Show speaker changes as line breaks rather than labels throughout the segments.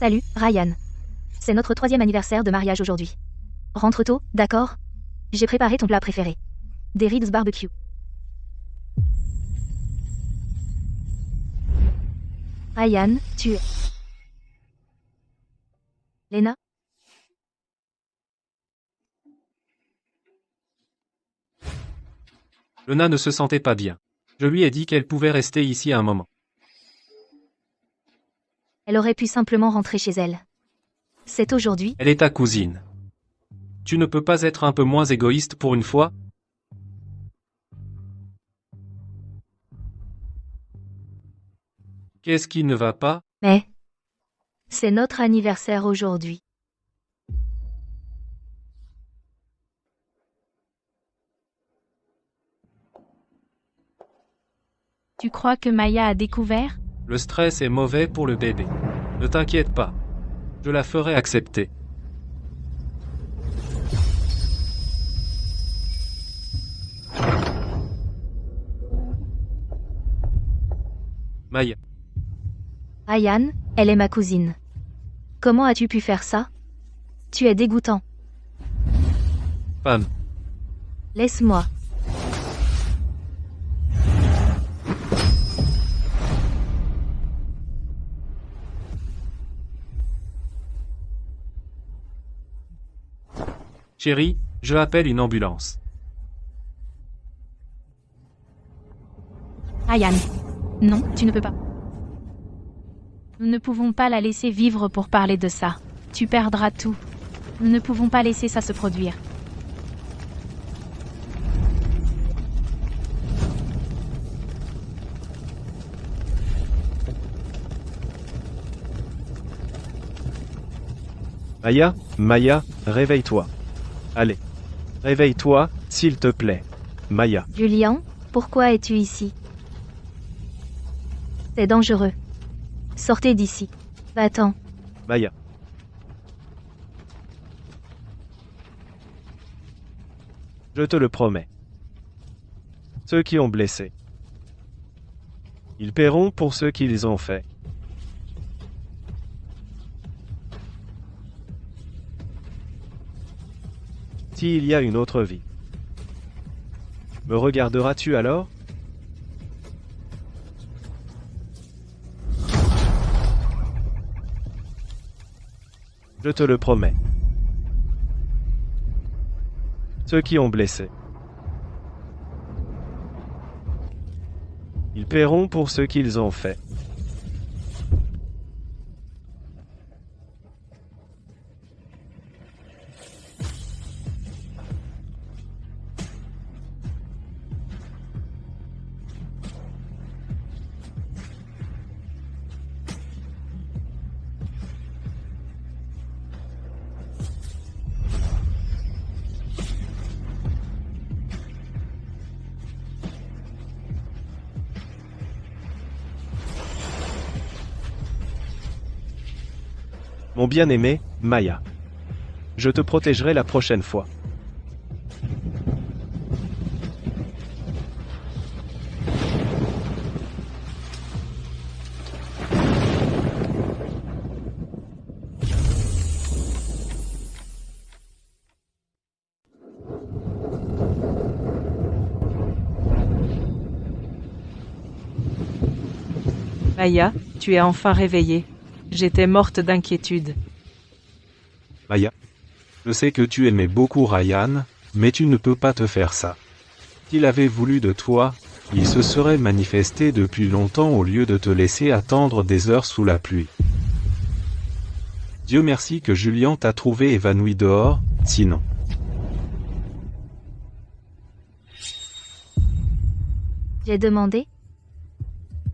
Salut, Ryan. C'est notre 3e anniversaire de mariage aujourd'hui. Rentre tôt, d'accord? J'ai préparé ton plat préféré. Des ribs barbecue. Ryan, tu es... Lena?
Lena ne se sentait pas bien. Je lui ai dit qu'elle pouvait rester ici un moment.
Elle aurait pu simplement rentrer chez elle. C'est aujourd'hui.
Elle est ta cousine. Tu ne peux pas être un peu moins égoïste pour une fois? Qu'est-ce qui ne va pas?
Mais... c'est notre anniversaire aujourd'hui.
Tu crois que Maya a découvert?
Le stress est mauvais pour le bébé. Ne t'inquiète pas. Je la ferai accepter. Maya.
Ryan, elle est ma cousine. Comment as-tu pu faire ça? Tu es dégoûtant.
Femme.
Laisse-moi.
Chérie, je appelle une ambulance.
Ryan. Non, tu ne peux pas. Nous ne pouvons pas la laisser vivre pour parler de ça. Tu perdras tout. Nous ne pouvons pas laisser ça se produire.
Maya, réveille-toi. Allez, réveille-toi, s'il te plaît. Maya.
Julian, pourquoi es-tu ici? C'est dangereux. Sortez d'ici. Va-t'en.
Maya. Je te le promets. Ceux qui ont blessé, ils paieront pour ce qu'ils ont fait. S'il y a une autre vie, me regarderas-tu alors? Je te le promets. Ceux qui ont blessé, ils paieront pour ce qu'ils ont fait. Mon bien-aimé, Maya. Je te protégerai la prochaine fois.
Maya, tu es enfin réveillée. J'étais morte d'inquiétude.
Maya. Je sais que tu aimais beaucoup Ryan, mais tu ne peux pas te faire ça. S'il avait voulu de toi, il se serait manifesté depuis longtemps au lieu de te laisser attendre des heures sous la pluie. Dieu merci que Julian t'a trouvé évanoui dehors, sinon.
J'ai demandé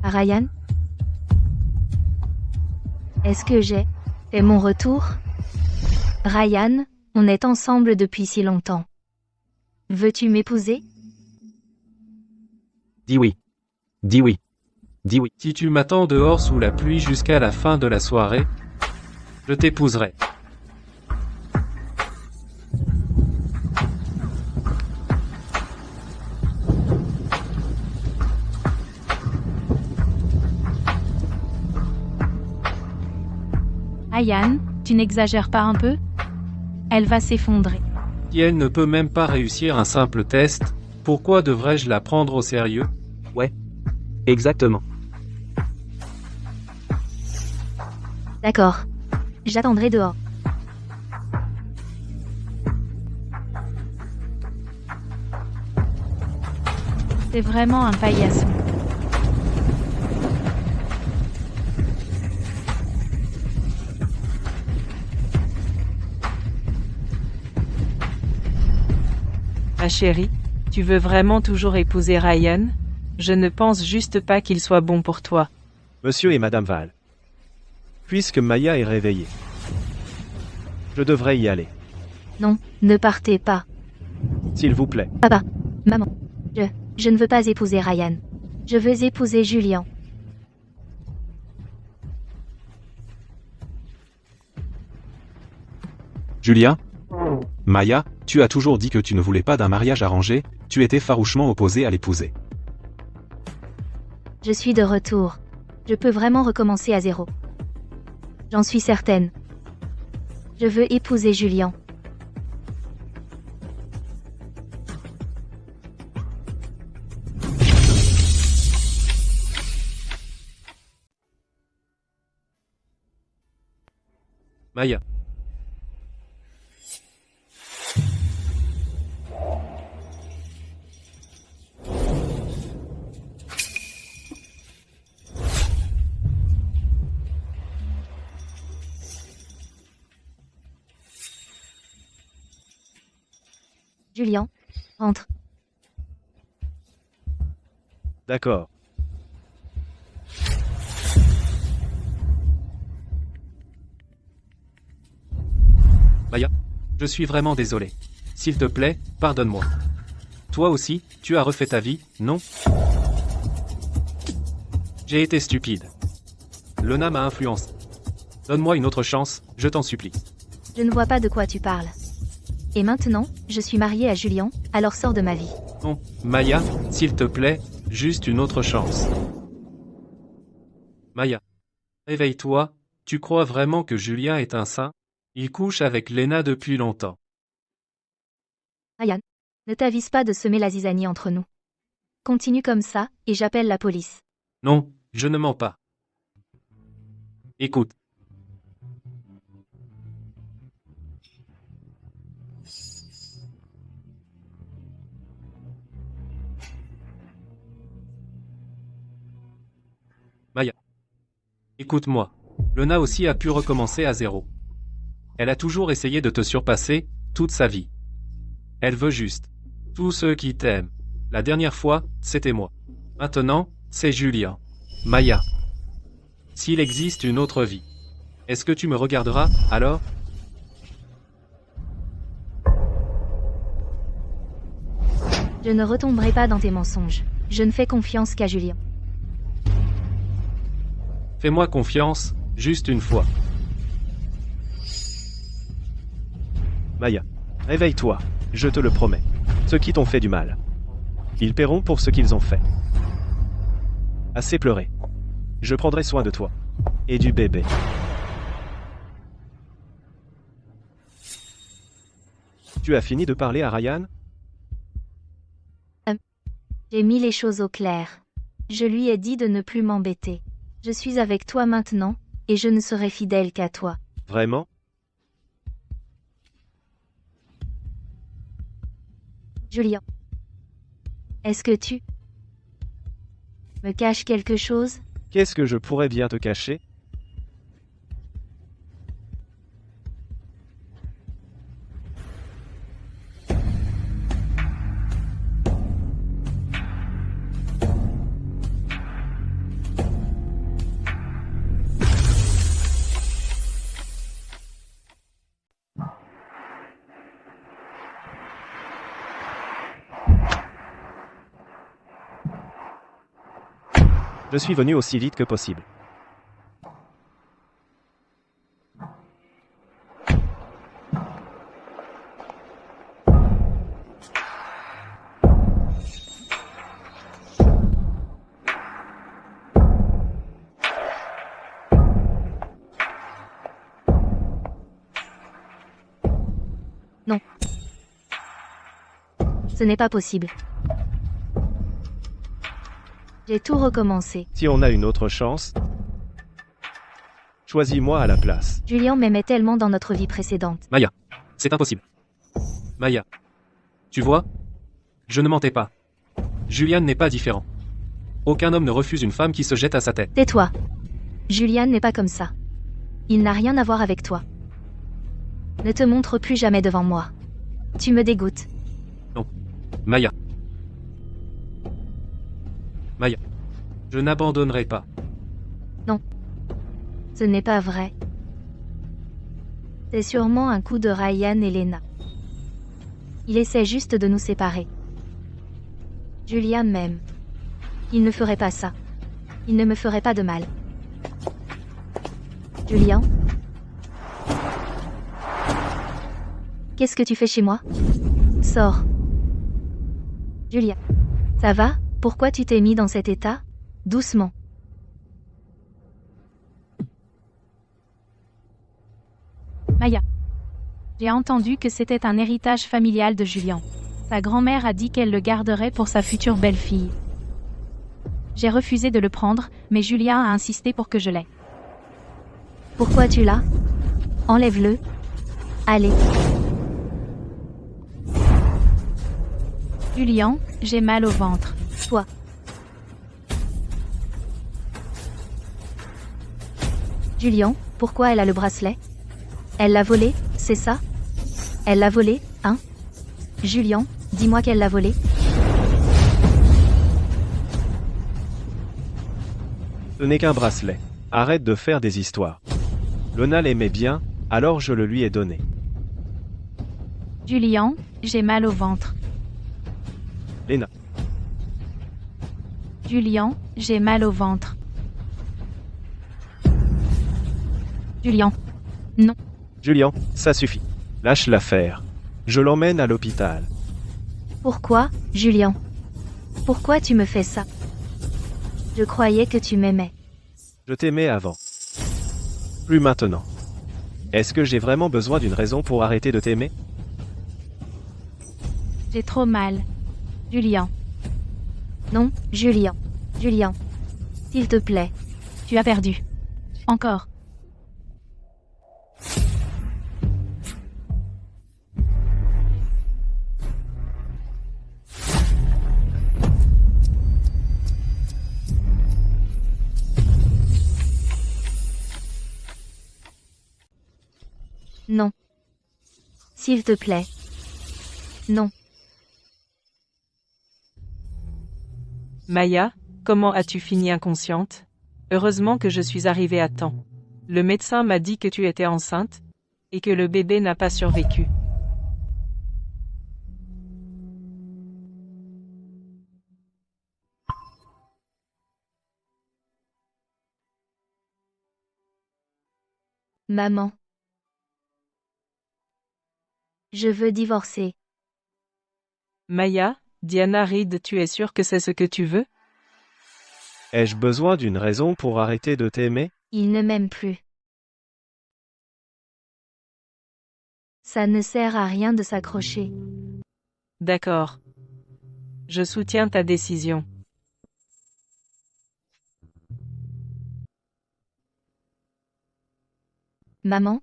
à Ryan. Est-ce que j'ai fait mon retour? Ryan, on est ensemble depuis si longtemps. Veux-tu m'épouser?
Dis oui. Dis oui. Dis oui.
Si tu m'attends dehors sous la pluie jusqu'à la fin de la soirée, je t'épouserai.
Ryan, tu n'exagères pas un peu? Elle va s'effondrer.
Si elle ne peut même pas réussir un simple test, pourquoi devrais-je la prendre au sérieux?
Ouais. Exactement.
D'accord. J'attendrai dehors.
C'est vraiment un paillasson.
Ma chérie, tu veux vraiment toujours épouser Ryan? Je ne pense juste pas qu'il soit bon pour toi.
Monsieur et Madame Val. Puisque Maya est réveillée, je devrais y aller.
Non, ne partez pas.
S'il vous plaît.
Papa, maman, je ne veux pas épouser Ryan. Je veux épouser Julian.
Julien? Maya, tu as toujours dit que tu ne voulais pas d'un mariage arrangé, tu étais farouchement opposé à l'épouser.
Je suis de retour. Je peux vraiment recommencer à zéro. J'en suis certaine. Je veux épouser Julian.
Maya.
Julian, rentre.
D'accord.
Maya, je suis vraiment désolé. S'il te plaît, pardonne-moi. Toi aussi, tu as refait ta vie, non? J'ai été stupide. Lena m'a influencé. Donne-moi une autre chance, je t'en supplie.
Je ne vois pas de quoi tu parles. Et maintenant, je suis mariée à Julian, alors sors de ma vie.
Non, Maya, s'il te plaît, juste une autre chance. Maya, réveille-toi, tu crois vraiment que Julien est un saint? Il couche avec Lena depuis longtemps.
Ryan, ne t'avise pas de semer la zizanie entre nous. Continue comme ça, et j'appelle la police.
Non, je ne mens pas. Écoute. Maya. Écoute-moi. Lena aussi a pu recommencer à zéro. Elle a toujours essayé de te surpasser, toute sa vie. Elle veut juste. Tous ceux qui t'aiment. La dernière fois, c'était moi. Maintenant, c'est Julien. Maya. S'il existe une autre vie, est-ce que tu me regarderas, alors?
Je ne retomberai pas dans tes mensonges. Je ne fais confiance qu'à Julien.
Fais-moi confiance, juste une fois.
Maya, réveille-toi, je te le promets. Ceux qui t'ont fait du mal, ils paieront pour ce qu'ils ont fait. Assez pleuré. Je prendrai soin de toi. Et du bébé. Tu as fini de parler à Ryan?
J'ai mis les choses au clair. Je lui ai dit de ne plus m'embêter. Je suis avec toi maintenant, et je ne serai fidèle qu'à toi.
Vraiment?
Julien. Est-ce que tu me caches quelque chose?
Qu'est-ce que je pourrais bien te cacher? Je suis venu aussi vite que possible.
Non. Ce n'est pas possible. J'ai tout recommencé.
Si on a une autre chance, choisis-moi à la place.
Julien m'aimait tellement dans notre vie précédente.
Maya. C'est impossible. Maya. Tu vois? Je ne mentais pas. Julian n'est pas différent. Aucun homme ne refuse une femme qui se jette à sa tête.
Tais-toi. Julian n'est pas comme ça. Il n'a rien à voir avec toi. Ne te montre plus jamais devant moi. Tu me dégoûtes.
Maya. Maya. Je n'abandonnerai pas.
Ce n'est pas vrai. C'est sûrement un coup de Ryan et Lena. Il essaie juste de nous séparer. Julia m'aime. Il ne ferait pas ça. Il ne me ferait pas de mal. Julien? Qu'est-ce que tu fais chez moi? Sors. Julia. Ça va? Pourquoi tu t'es mis dans cet état? Doucement.
Maya. J'ai entendu que c'était un héritage familial de Julien. Sa grand-mère a dit qu'elle le garderait pour sa future belle-fille. J'ai refusé de le prendre, mais Julien a insisté pour que je l'aie.
Pourquoi tu l'as? Enlève-le. Allez.
Julien, j'ai mal au ventre.
Toi. Julien, pourquoi elle a le bracelet? Elle l'a volé, c'est ça? Elle l'a volé, hein? Julien, dis-moi qu'elle l'a volé.
Ce n'est qu'un bracelet. Arrête de faire des histoires. Lena l'aimait bien, alors je le lui ai donné.
Julien, j'ai mal au ventre.
Lena,
Julien, j'ai mal au ventre. Julien. Non.
Julien, ça suffit. Lâche l'affaire. Je l'emmène à l'hôpital.
Pourquoi, Julien? Pourquoi tu me fais ça? Je croyais que tu m'aimais.
Je t'aimais avant. Plus maintenant. Est-ce que j'ai vraiment besoin d'une raison pour arrêter de t'aimer?
J'ai trop mal. Julien.
Non, Julien. Julien. S'il te plaît.
Tu as perdu. Encore.
Non. S'il te plaît. Non.
Maya, comment as-tu fini inconsciente? Heureusement que je suis arrivée à temps. Le médecin m'a dit que tu étais enceinte et que le bébé n'a pas survécu.
Maman. Je veux divorcer.
Maya, Diana Reed, tu es sûre que c'est ce que tu veux?
Ai-je besoin d'une raison pour arrêter de t'aimer?
Il ne m'aime plus. Ça ne sert à rien de s'accrocher.
D'accord. Je soutiens ta décision.
Maman?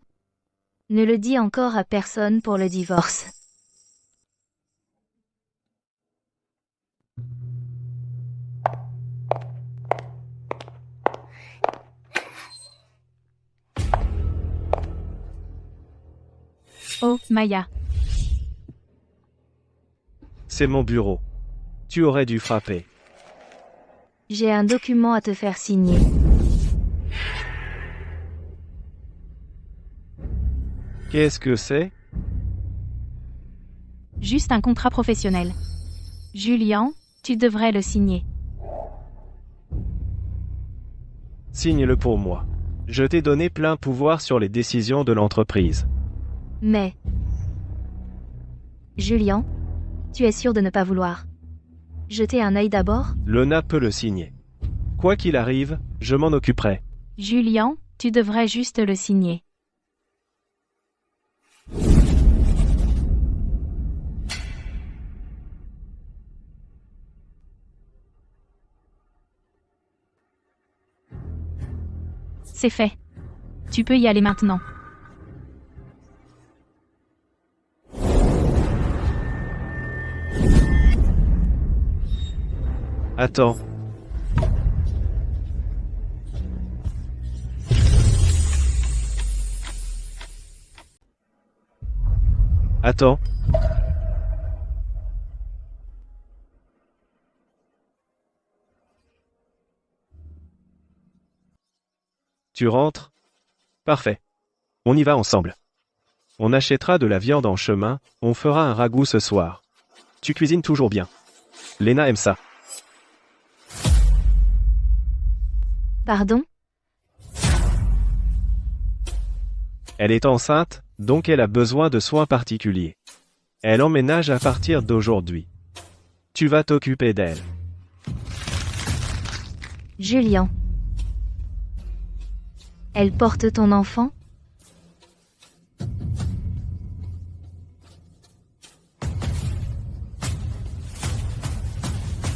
Ne le dis encore à personne pour le divorce.
Oh, Maya.
C'est mon bureau. Tu aurais dû frapper.
J'ai un document à te faire signer.
Qu'est-ce que c'est?
Juste un contrat professionnel. Julien, tu devrais le signer.
Signe-le pour moi. Je t'ai donné plein pouvoir sur les décisions de l'entreprise.
Mais... Julien, tu es sûr de ne pas vouloir jeter un œil d'abord?
Lena peut le signer. Quoi qu'il arrive, je m'en occuperai.
Julien, tu devrais juste le signer. C'est fait. Tu peux y aller maintenant.
Attends. Attends. Tu rentres? Parfait. On y va ensemble. On achètera de la viande en chemin, on fera un ragoût ce soir. Tu cuisines toujours bien. Lena aime ça.
Pardon?
Elle est enceinte, donc elle a besoin de soins particuliers. Elle emménage à partir d'aujourd'hui. Tu vas t'occuper d'elle.
Julian. Elle porte ton enfant?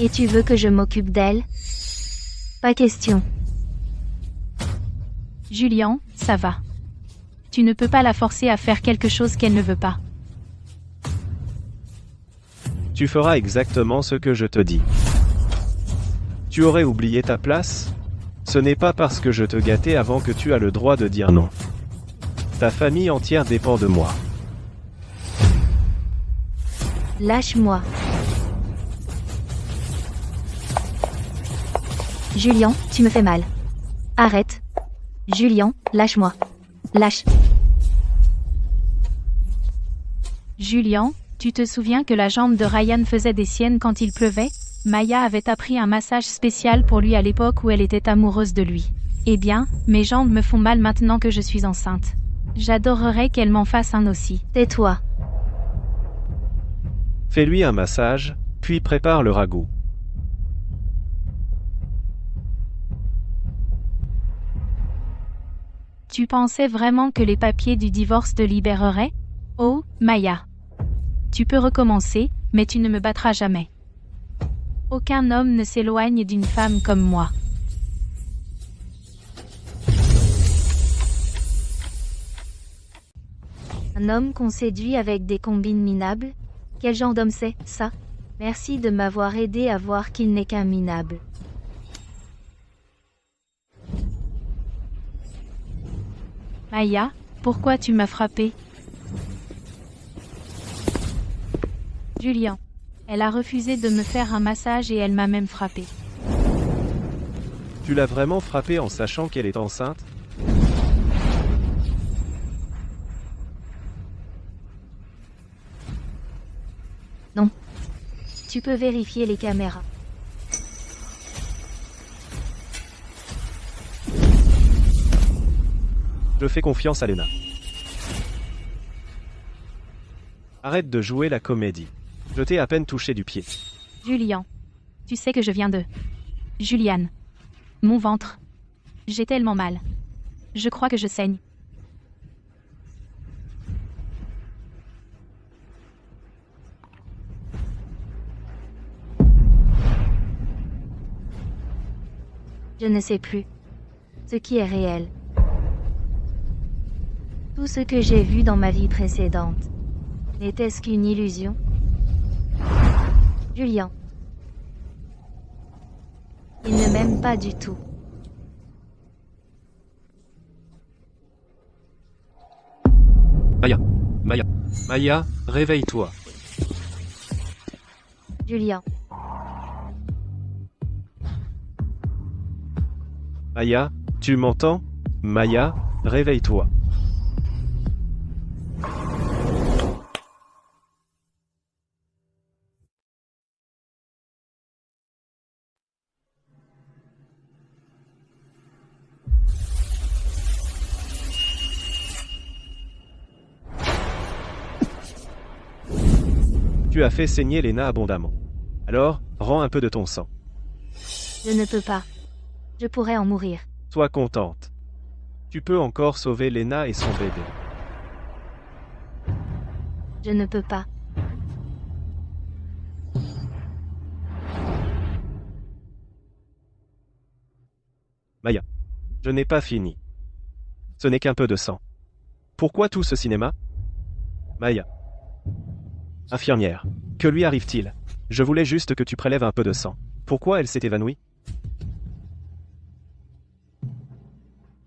Et tu veux que je m'occupe d'elle? Pas question.
Julian, ça va. Tu ne peux pas la forcer à faire quelque chose qu'elle ne veut pas.
Tu feras exactement ce que je te dis. Tu aurais oublié ta place? Ce n'est pas parce que je te gâtais avant que tu as le droit de dire non. Ta famille entière dépend de moi.
Lâche-moi. Julian, tu me fais mal. Arrête. Julian, lâche-moi. Lâche.
Julian, tu te souviens que la jambe de Ryan faisait des siennes quand il pleuvait? Maya avait appris un massage spécial pour lui à l'époque où elle était amoureuse de lui. Eh bien, mes jambes me font mal maintenant que je suis enceinte. J'adorerais qu'elle m'en fasse un aussi.
Tais-toi.
Fais-lui un massage, puis prépare le ragoût.
Tu pensais vraiment que les papiers du divorce te libéreraient? Oh, Maya. Tu peux recommencer, mais tu ne me battras jamais. Aucun homme ne s'éloigne d'une femme comme moi.
Un homme qu'on séduit avec des combines minables? Quel genre d'homme c'est, ça? Merci de m'avoir aidé à voir qu'il n'est qu'un minable.
Maya, pourquoi tu m'as frappé? Julian. Elle a refusé de me faire un massage et elle m'a même frappé.
Tu l'as vraiment frappée en sachant qu'elle est enceinte?
Non. Tu peux vérifier les caméras.
Je fais confiance à Lena. Arrête de jouer la comédie. Je t'ai à peine touché du pied.
Julian. Tu sais que je viens de... Juliane. Mon ventre. J'ai tellement mal. Je crois que je saigne.
Je ne sais plus. Ce qui est réel. Tout ce que j'ai vu dans ma vie précédente. N'était-ce qu'une illusion? Julian. Il ne m'aime pas du tout.
Maya, réveille-toi.
Julian.
Maya, tu m'entends? Maya, réveille-toi. Tu as fait saigner Lena abondamment. Alors, rends un peu de ton sang.
Je ne peux pas. Je pourrais en mourir.
Sois contente. Tu peux encore sauver Lena et son bébé.
Je ne peux pas.
Maya. Je n'ai pas fini. Ce n'est qu'un peu de sang. Pourquoi tout ce cinéma? Maya. Infirmière. Que lui arrive-t-il? Je voulais juste que tu prélèves un peu de sang. Pourquoi elle s'est évanouie?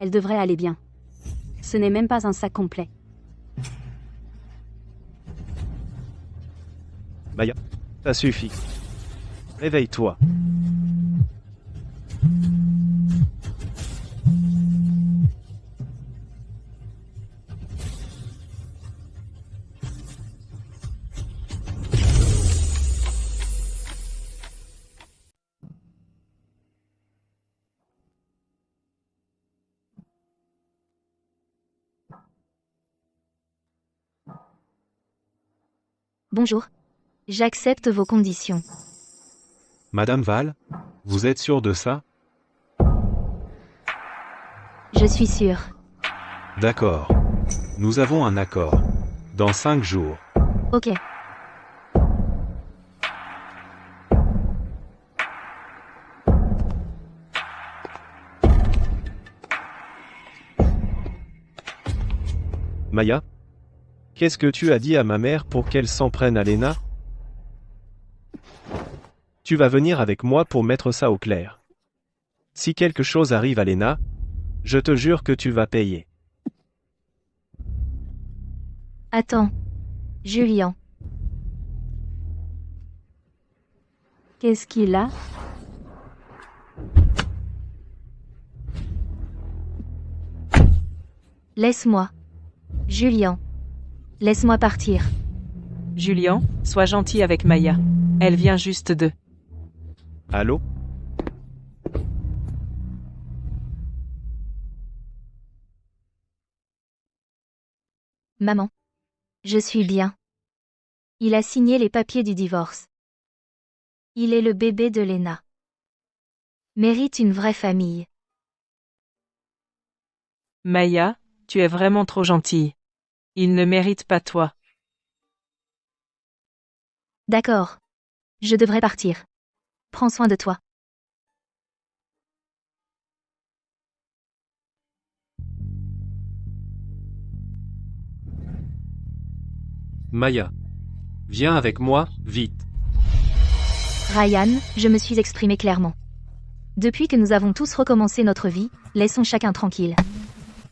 Elle devrait aller bien. Ce n'est même pas un sac complet.
Maya. Ça suffit. Réveille-toi.
Bonjour. J'accepte vos conditions.
Madame Val, vous êtes sûre de ça?
Je suis sûre.
D'accord. Nous avons un accord. Dans 5 jours.
Ok.
Maya? Qu'est-ce que tu as dit à ma mère pour qu'elle s'en prenne à Lena? Tu vas venir avec moi pour mettre ça au clair. Si quelque chose arrive à Lena, je te jure que tu vas payer.
Attends. Julian.
Qu'est-ce qu'il a?
Laisse-moi. Julian. Laisse-moi partir.
Julian, sois gentil avec Maya. Elle vient juste de...
Allô?
Maman. Je suis bien. Il a signé les papiers du divorce. Il est le bébé de Lena. Mérite une vraie famille.
Maya, tu es vraiment trop gentille. Il ne mérite pas toi.
D'accord. Je devrais partir. Prends soin de toi.
Maya. Viens avec moi, vite.
Ryan, je me suis exprimé clairement. Depuis que nous avons tous recommencé notre vie, laissons chacun tranquille.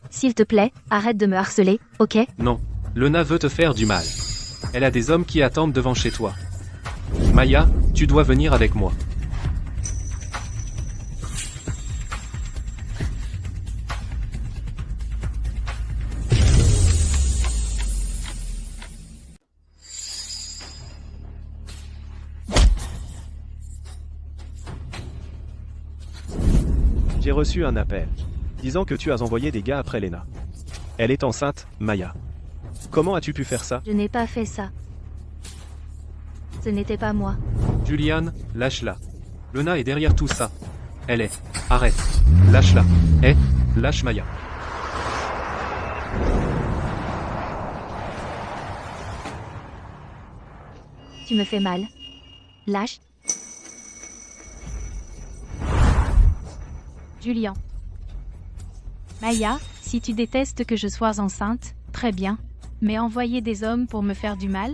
S'il te plaît, arrête de me harceler, ok?
Non. Lena veut te faire du mal. Elle a des hommes qui attendent devant chez toi. Maya, tu dois venir avec moi.
J'ai reçu un appel. Disant que tu as envoyé des gars après Lena. Elle est enceinte, Maya. Comment as-tu pu faire ça?
Je n'ai pas fait ça. Ce n'était pas moi.
Julian, lâche-la. Lena est derrière tout ça. Elle est. Arrête. Lâche-la. Lâche Maya.
Tu me fais mal. Lâche.
Julian. Maya, si tu détestes que je sois enceinte, très bien. Mais envoyer des hommes pour me faire du mal?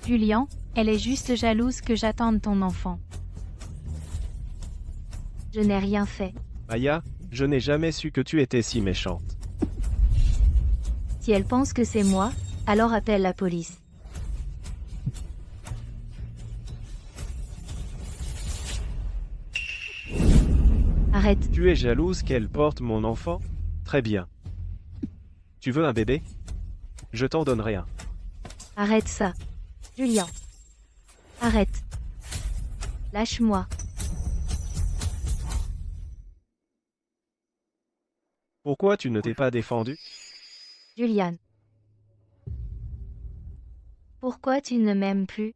Julian, elle est juste jalouse que j'attende ton enfant.
Je n'ai rien fait.
Maya, je n'ai jamais su que tu étais si méchante.
Si elle pense que c'est moi, alors appelle la police. Arrête.
Tu es jalouse qu'elle porte mon enfant? Très bien. Tu veux un bébé? Je t'en donnerai un.
Arrête ça. Julian. Arrête. Lâche-moi.
Pourquoi tu ne t'es pas défendu?
Julian. Pourquoi tu ne m'aimes plus?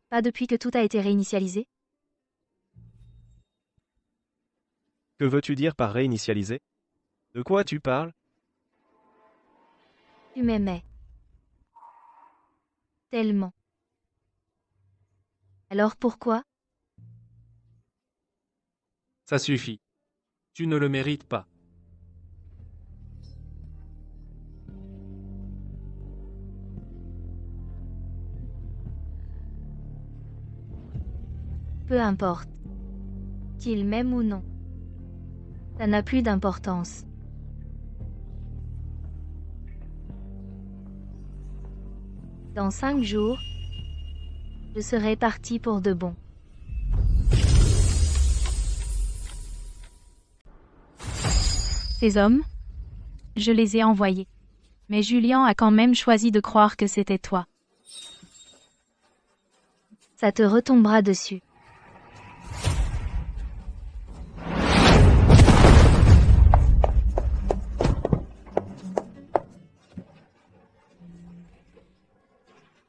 Pas depuis que tout a été réinitialisé?
Que veux-tu dire par réinitialiser? De quoi tu parles?
Tu m'aimais. Tellement. Alors pourquoi?
Ça suffit. Tu ne le mérites pas.
Peu importe. Qu'il m'aime ou non. Ça n'a plus d'importance. Dans 5 jours, je serai parti pour de bon.
Ces hommes, je les ai envoyés. Mais Julien a quand même choisi de croire que c'était toi.
Ça te retombera dessus.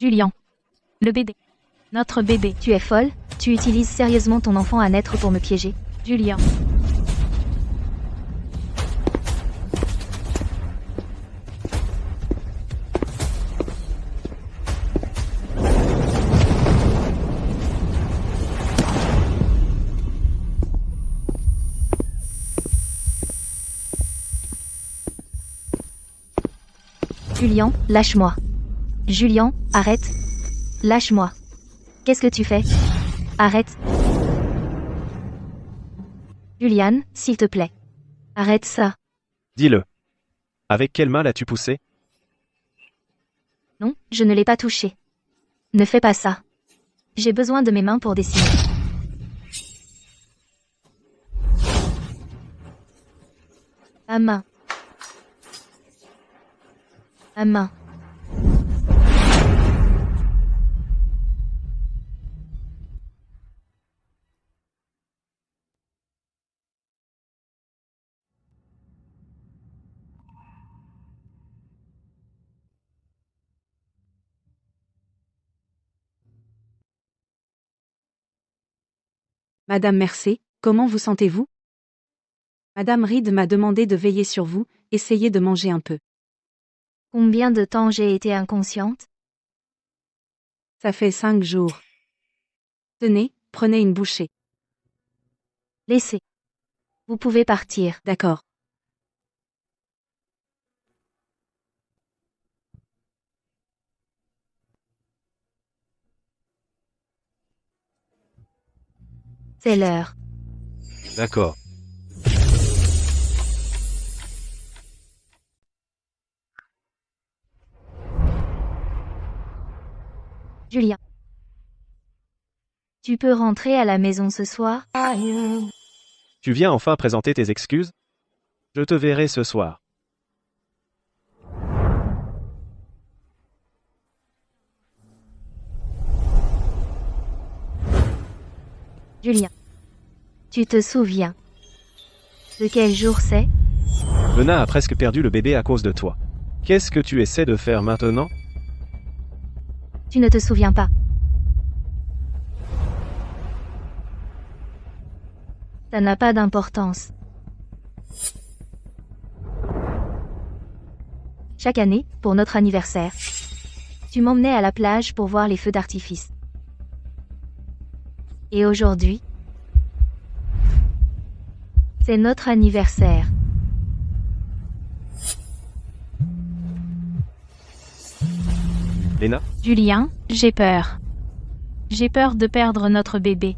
Julien. Le bébé. Notre bébé.
Tu es folle? Tu utilises sérieusement ton enfant à naître pour me piéger?
Julien.
Julien, lâche-moi. Julien, arrête. Lâche-moi. Qu'est-ce que tu fais? Arrête. Julian, s'il te plaît. Arrête ça.
Dis-le. Avec quelle main l'as-tu poussé?
Non, je ne l'ai pas touché. Ne fais pas ça. J'ai besoin de mes mains pour dessiner. À main. À main.
Madame Mercé, comment vous sentez-vous? Madame Reed m'a demandé de veiller sur vous, essayez de manger un peu.
Combien de temps j'ai été inconsciente?
Ça fait 5 jours. Tenez, prenez une bouchée.
Laissez. Vous pouvez partir.
D'accord.
C'est l'heure.
D'accord.
Julien. Tu peux rentrer à la maison ce soir?
Tu viens enfin présenter tes excuses? Je te verrai ce soir.
Julien. Tu te souviens de quel jour c'est?
Lena a presque perdu le bébé à cause de toi. Qu'est-ce que tu essaies de faire maintenant?
Tu ne te souviens pas. Ça n'a pas d'importance. Chaque année, pour notre anniversaire, tu m'emmenais à la plage pour voir les feux d'artifice. Et aujourd'hui, c'est notre anniversaire.
Lena,
Julien, j'ai peur. J'ai peur de perdre notre bébé.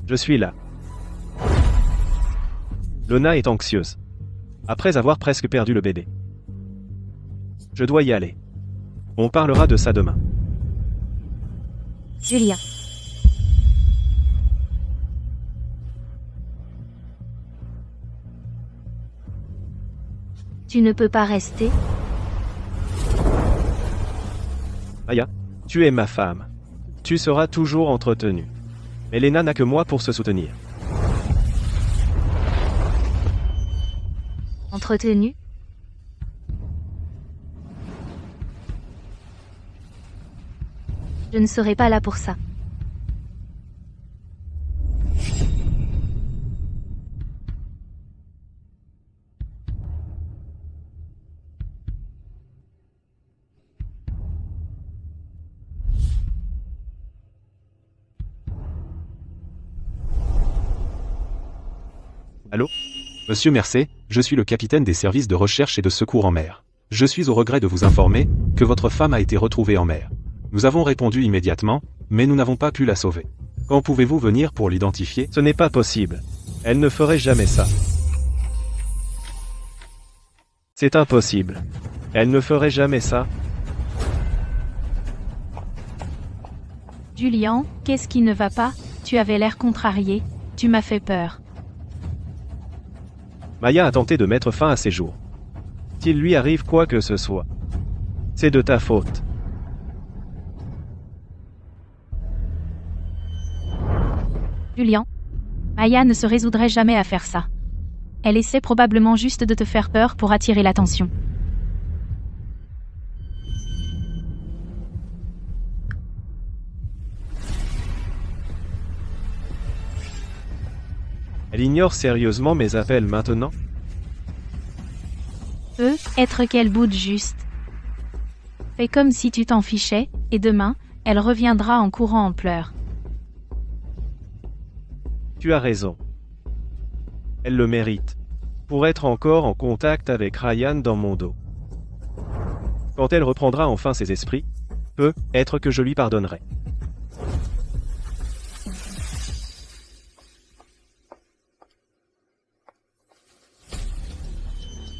je suis là. Lena est anxieuse. Après avoir presque perdu le bébé. Je dois y aller. On parlera de ça demain.
Julien. Tu ne peux pas rester?
Aya, tu es ma femme. Tu seras toujours entretenue. Mais Lena n'a que moi pour se soutenir.
Entretenu? Je ne serai pas là pour ça.
Allô?
Monsieur Mercé, je suis le capitaine des services de recherche et de secours en mer. Je suis au regret de vous informer que votre femme a été retrouvée en mer. Nous avons répondu immédiatement, mais nous n'avons pas pu la sauver. Quand pouvez-vous venir pour l'identifier?
Ce n'est pas possible. Elle ne ferait jamais ça. C'est impossible. Elle ne ferait jamais ça.
Julian, qu'est-ce qui ne va pas? Tu avais l'air contrarié, tu m'as fait peur.
Maya a tenté de mettre fin à ses jours. S'il lui arrive quoi que ce soit, c'est de ta faute.
Julian, Maya ne se résoudrait jamais à faire ça. Elle essaie probablement juste de te faire peur pour attirer l'attention.
Elle ignore sérieusement mes appels maintenant?
Être qu'elle boude juste. Fais comme si tu t'en fichais, et demain, elle reviendra en courant en pleurs.
Tu as raison. Elle le mérite. Pour être encore en contact avec Ryan dans mon dos. Quand elle reprendra enfin ses esprits, peut-être que je lui pardonnerai.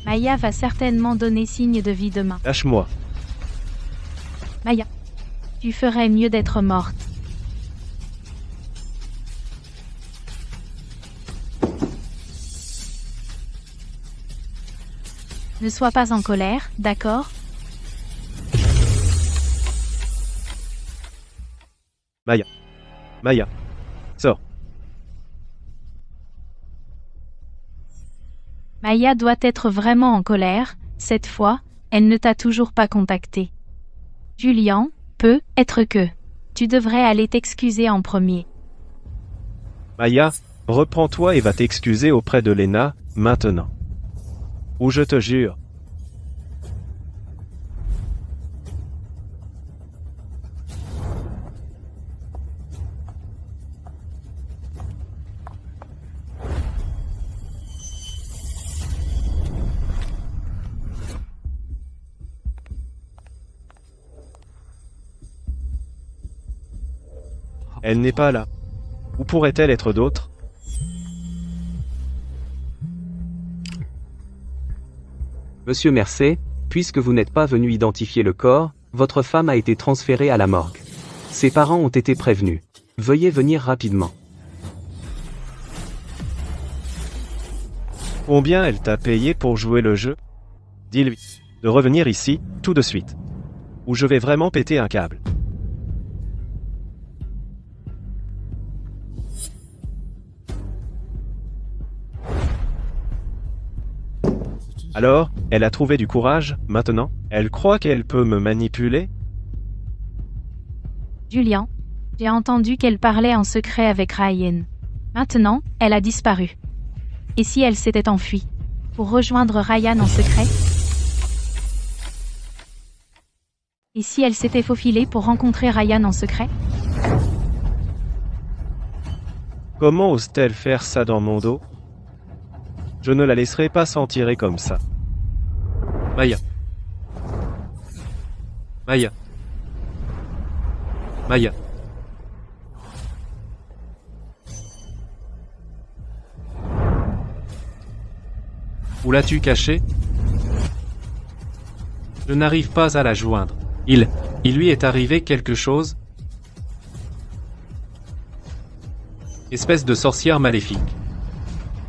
Maya va certainement donner signe de vie demain.
Lâche-moi.
Maya, tu ferais mieux d'être morte. Ne sois pas en colère, d'accord?
Maya. Maya. Sors.
Maya doit être vraiment en colère, cette fois, elle ne t'a toujours pas contacté. Julian, peut-être que tu devrais aller t'excuser en premier.
Maya, reprends-toi et va t'excuser auprès de Lena, maintenant. Ou je te jure. Elle n'est pas là. Où pourrait-elle être d'autre?
Monsieur Mercé, puisque vous n'êtes pas venu identifier le corps, votre femme a été transférée à la morgue. Ses parents ont été prévenus. Veuillez venir rapidement.
Combien elle t'a payé pour jouer le jeu? Dis-lui de revenir ici, tout de suite. Ou je vais vraiment péter un câble. Alors, elle a trouvé du courage, maintenant? Elle croit qu'elle peut me manipuler?
Julian, j'ai entendu qu'elle parlait en secret avec Ryan. Maintenant, elle a disparu. Et si elle s'était enfuie? Pour rejoindre Ryan en secret? Et si elle s'était faufilée pour rencontrer Ryan en secret?
Comment ose-t-elle faire ça dans mon dos? Je ne la laisserai pas s'en tirer comme ça.
Maya. Maya. Maya. Où l'as-tu cachée? Je n'arrive pas à la joindre. Il lui est arrivé quelque chose? Espèce de sorcière maléfique.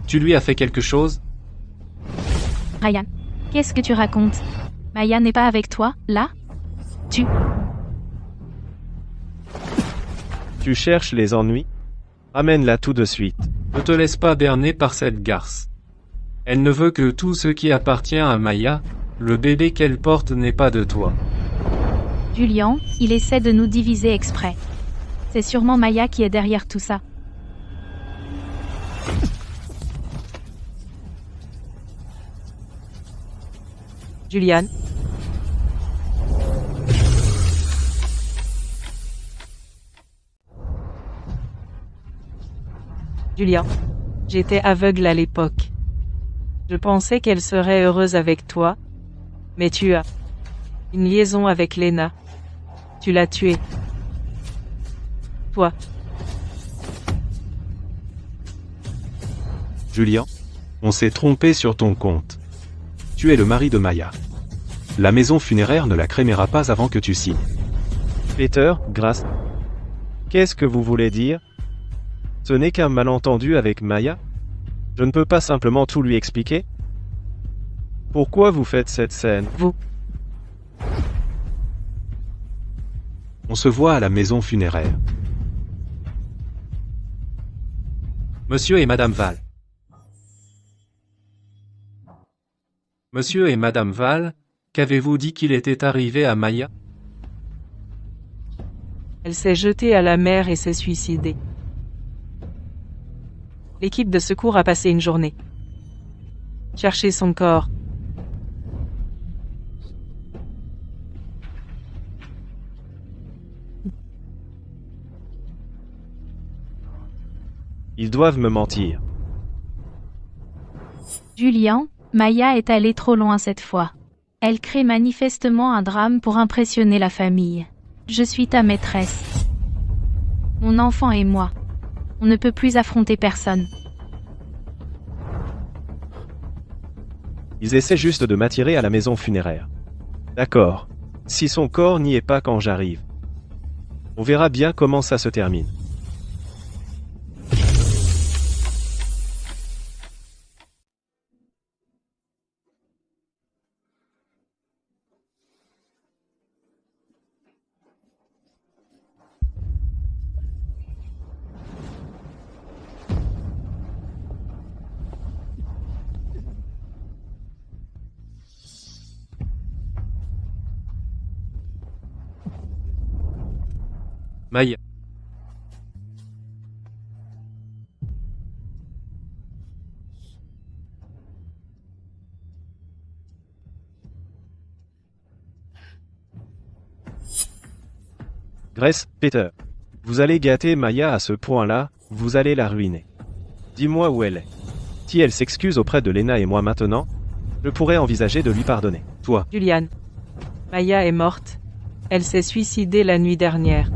Tu lui as fait quelque chose?
Ryan, qu'est-ce que tu racontes? Maya n'est pas avec toi, là?
Tu cherches les ennuis? Ramène-la tout de suite.
Ne te laisse pas berner par cette garce. Elle ne veut que tout ce qui appartient à Maya, le bébé qu'elle porte n'est pas de toi.
Julian, il essaie de nous diviser exprès. C'est sûrement Maya qui est derrière tout ça.
Julian. Julian. J'étais aveugle à l'époque. Je pensais qu'elle serait heureuse avec toi. Mais tu as une liaison avec Lena. Tu l'as tuée. Toi.
Julien, on s'est trompé sur ton compte. Tu es le mari de Maya. La maison funéraire ne la crémera pas avant que tu signes.
Peter, grâce. Qu'est-ce que vous voulez dire? Ce n'est qu'un malentendu avec Maya? Je ne peux pas simplement tout lui expliquer? Pourquoi vous faites cette scène?
Vous.
On se voit à la maison funéraire.
Monsieur et Madame Val. Monsieur et Madame Val, qu'avez-vous dit qu'il était arrivé à Maya?
Elle s'est jetée à la mer et s'est suicidée. L'équipe de secours a passé une journée. Chercher son corps.
Ils doivent me mentir.
Julien, Maya est allée trop loin cette fois. Elle crée manifestement un drame pour impressionner la famille. Je suis ta maîtresse. Mon enfant et moi. On ne peut plus affronter personne.
Ils essaient juste de m'attirer à la maison funéraire. D'accord. Si son corps n'y est pas quand j'arrive. On verra bien comment ça se termine.
Maya.
Grace, Peter. Vous allez gâter Maya à ce point-là, vous allez la ruiner. Dis-moi où elle est. Si elle s'excuse auprès de Lena et moi maintenant, je pourrais envisager de lui pardonner.
Toi,
Juliane. Maya est morte. Elle s'est suicidée la nuit dernière.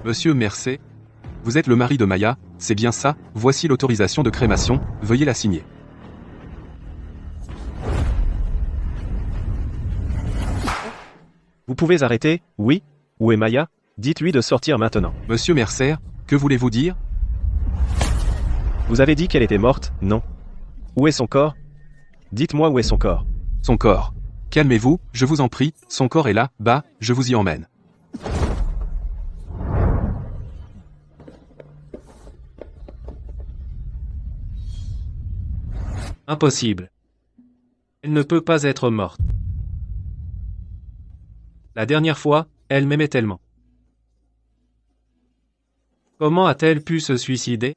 Monsieur Mercé, vous êtes le mari de Maya, c'est bien ça? Voici l'autorisation de crémation, veuillez la signer.
Vous pouvez arrêter? Oui? Où est Maya? Dites-lui de sortir maintenant.
Monsieur Mercer, que voulez-vous dire?
Vous avez dit qu'elle était morte, non? Où est son corps? Dites-moi où est son corps.
Son corps. Calmez-vous, je vous en prie, son corps est là, bas, je vous y emmène.
Impossible. Elle ne peut pas être morte. La dernière fois, elle m'aimait tellement. Comment a-t-elle pu se suicider?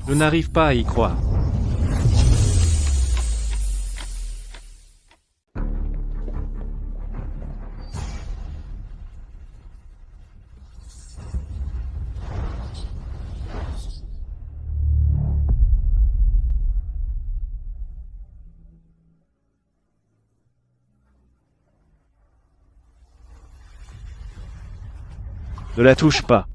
Je n'arrive pas à y croire.
Ne la touche pas.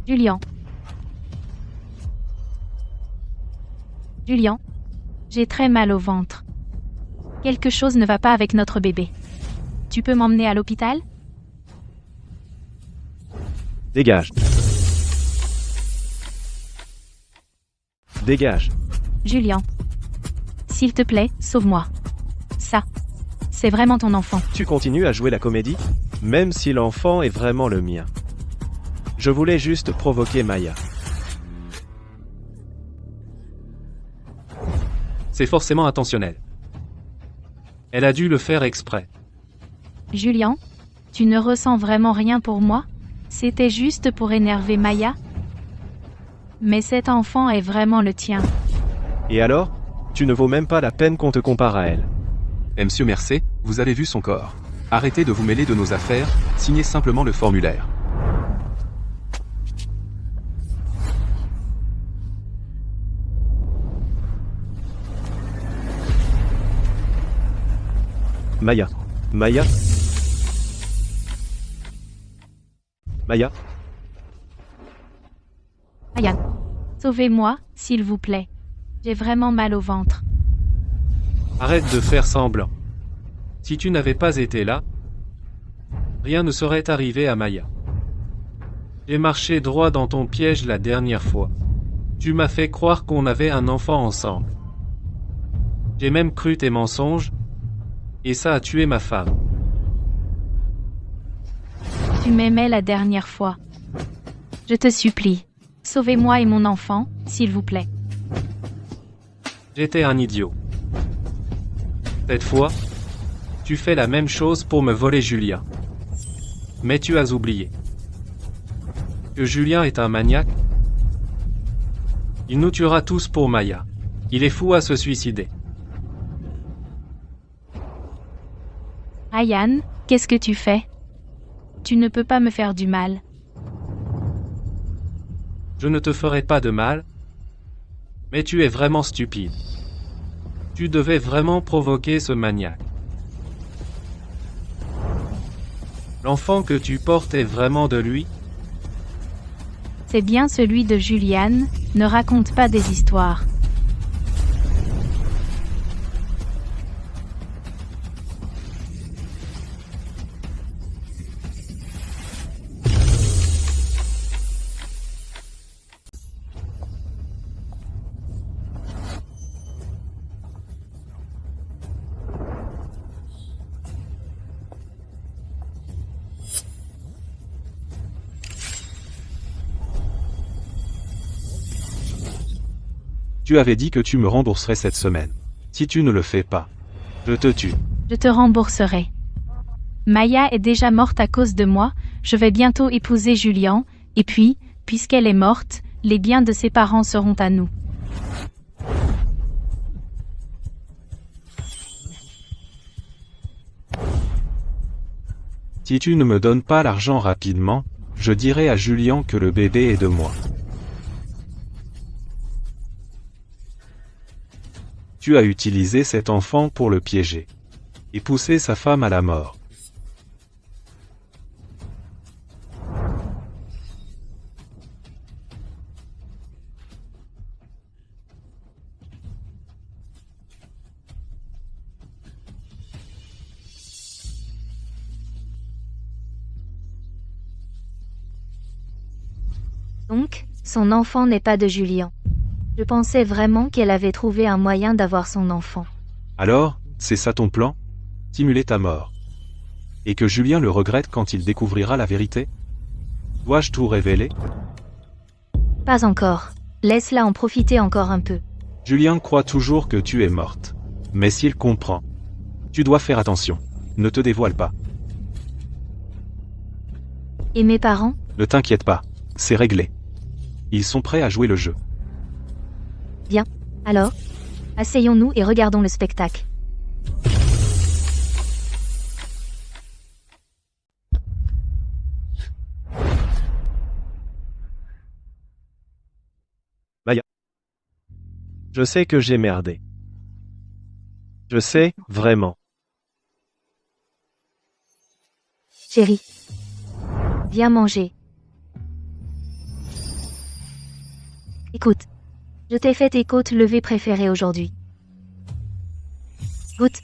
Julien. Julien. J'ai très mal au ventre. Quelque chose ne va pas avec notre bébé. Tu peux m'emmener à l'hôpital?
Dégage. Dégage.
Julien. S'il te plaît, sauve-moi. Ça. C'est vraiment ton enfant.
Tu continues à jouer la comédie? Même si l'enfant est vraiment le mien. Je voulais juste provoquer Maya.
C'est forcément intentionnel. Elle a dû le faire exprès.
Julian, tu ne ressens vraiment rien pour moi? C'était juste pour énerver Maya? Mais cet enfant est vraiment le tien.
Et alors? Tu ne vaux même pas la peine qu'on te compare à elle.
Eh monsieur Mercé, vous avez vu son corps. Arrêtez de vous mêler de nos affaires, signez simplement le formulaire.
Maya. Maya? Maya?
Ryan, sauvez-moi, s'il vous plaît. J'ai vraiment mal au ventre.
Arrête de faire semblant. Si tu n'avais pas été là, rien ne serait arrivé à Maya. J'ai marché droit dans ton piège la dernière fois. Tu m'as fait croire qu'on avait un enfant ensemble. J'ai même cru tes mensonges, et ça a tué ma femme.
Tu m'aimais la dernière fois. Je te supplie. Sauvez-moi et mon enfant, s'il vous plaît.
J'étais un idiot. Cette fois, tu fais la même chose pour me voler Julien. Mais tu as oublié que Julien est un maniaque. Il nous tuera tous pour Maya. Il est fou à se suicider.
Ryan, qu'est-ce que tu fais? Tu ne peux pas me faire du mal.
Je ne te ferai pas de mal, mais tu es vraiment stupide. Tu devais vraiment provoquer ce maniaque. L'enfant que tu portes est vraiment de lui?
C'est bien celui de Juliane, ne raconte pas des histoires.
Tu avais dit que tu me rembourserais cette semaine. Si tu ne le fais pas, je te tue.
Je te rembourserai. Maya est déjà morte à cause de moi, je vais bientôt épouser Julian, et puis, puisqu'elle est morte, les biens de ses parents seront à nous.
Si tu ne me donnes pas l'argent rapidement, je dirai à Julien que le bébé est de moi. Tu as utilisé cet enfant pour le piéger et pousser sa femme à la mort.
Donc, son enfant n'est pas de Julien. Je pensais vraiment qu'elle avait trouvé un moyen d'avoir son enfant.
Alors, c'est ça ton plan? Simuler ta mort. Et que Julien le regrette quand il découvrira la vérité? Dois-je tout révéler?
Pas encore. Laisse-la en profiter encore un peu.
Julien croit toujours que tu es morte. Mais s'il comprend, tu dois faire attention. Ne te dévoile pas.
Et mes parents?
Ne t'inquiète pas, c'est réglé. Ils sont prêts à jouer le jeu.
Bien. Alors, asseyons-nous et regardons le spectacle.
Maya. Je sais que j'ai merdé. Je sais, vraiment.
Chérie. Viens manger. Écoute. Je t'ai fait tes côtes levées préférées aujourd'hui. Goûte.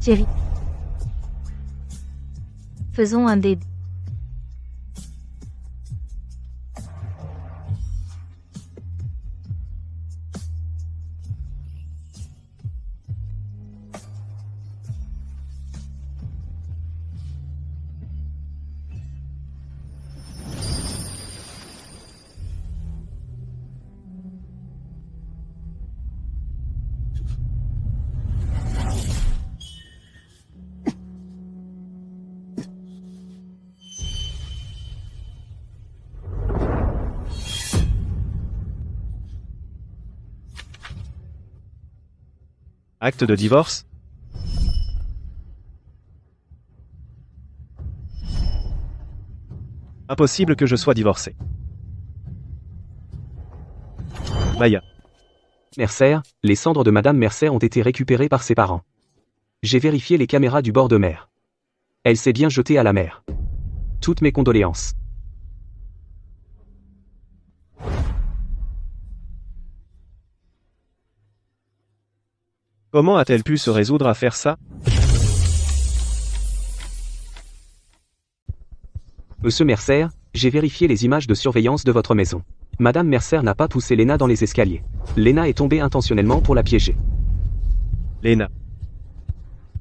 Chérie. Faisons un bébé.
Acte de divorce? Impossible que je sois divorcé. Maya.
Mercer, les cendres de Madame Mercer ont été récupérées par ses parents. J'ai vérifié les caméras du bord de mer. Elle s'est bien jetée à la mer. Toutes mes condoléances.
Comment a-t-elle pu se résoudre à faire ça?
Monsieur Mercer, j'ai vérifié les images de surveillance de votre maison. Madame Mercer n'a pas poussé Lena dans les escaliers. Lena est tombée intentionnellement pour la piéger.
Lena.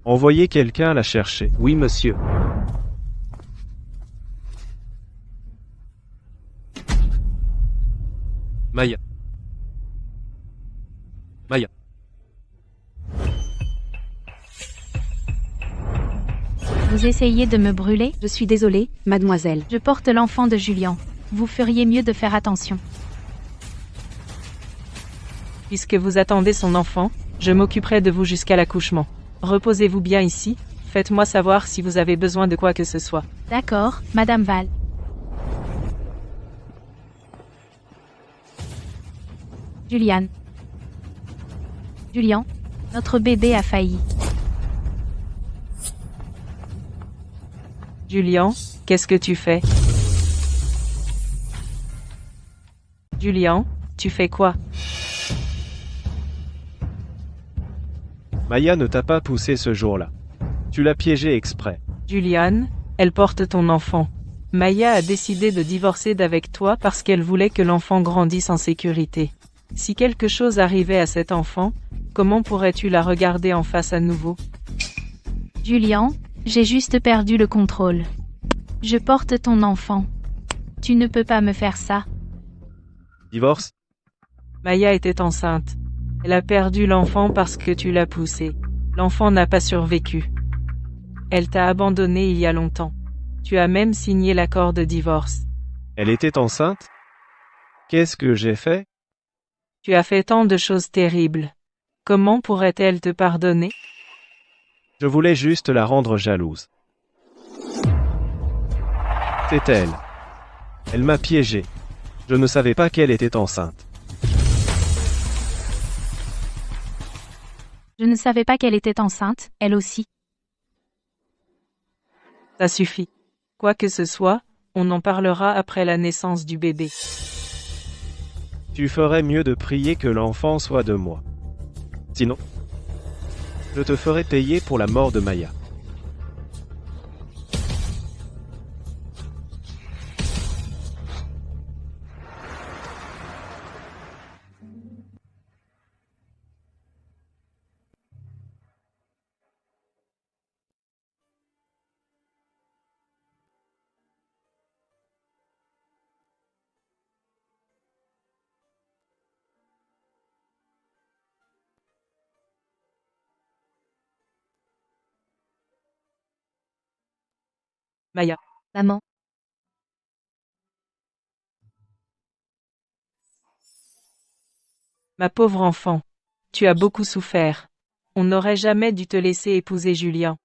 Envoyez quelqu'un la chercher.
Oui, monsieur.
Maya. Maya.
Vous essayez de me brûler?
Je suis désolée, mademoiselle.
Je porte l'enfant de Julian. Vous feriez mieux de faire attention.
Puisque vous attendez son enfant, je m'occuperai de vous jusqu'à l'accouchement. Reposez-vous bien ici, faites-moi savoir si vous avez besoin de quoi que ce soit.
D'accord, Madame Val. Julian. Julian, notre bébé a failli.
Julian, qu'est-ce que tu fais? Julian, tu fais quoi?
Maya ne t'a pas poussé ce jour-là. Tu l'as piégé exprès.
Julian, elle porte ton enfant. Maya a décidé de divorcer d'avec toi parce qu'elle voulait que l'enfant grandisse en sécurité. Si quelque chose arrivait à cet enfant, comment pourrais-tu la regarder en face à nouveau?
Julian, j'ai juste perdu le contrôle. Je porte ton enfant. Tu ne peux pas me faire ça.
Divorce?
Maya était enceinte. Elle a perdu l'enfant parce que tu l'as poussé. L'enfant n'a pas survécu. Elle t'a abandonné il y a longtemps. Tu as même signé l'accord de divorce.
Elle était enceinte? Qu'est-ce que j'ai fait?
Tu as fait tant de choses terribles. Comment pourrait-elle te pardonner?
Je voulais juste la rendre jalouse. C'est elle. Elle m'a piégé. Je ne savais pas qu'elle était enceinte.
Je ne savais pas qu'elle était enceinte, elle aussi.
Ça suffit. Quoi que ce soit, on en parlera après la naissance du bébé.
Tu ferais mieux de prier que l'enfant soit de moi. Sinon, je te ferai payer pour la mort de Maya.
Maya.
Maman.
Ma pauvre enfant. Tu as beaucoup souffert. On n'aurait jamais dû te laisser épouser Julian.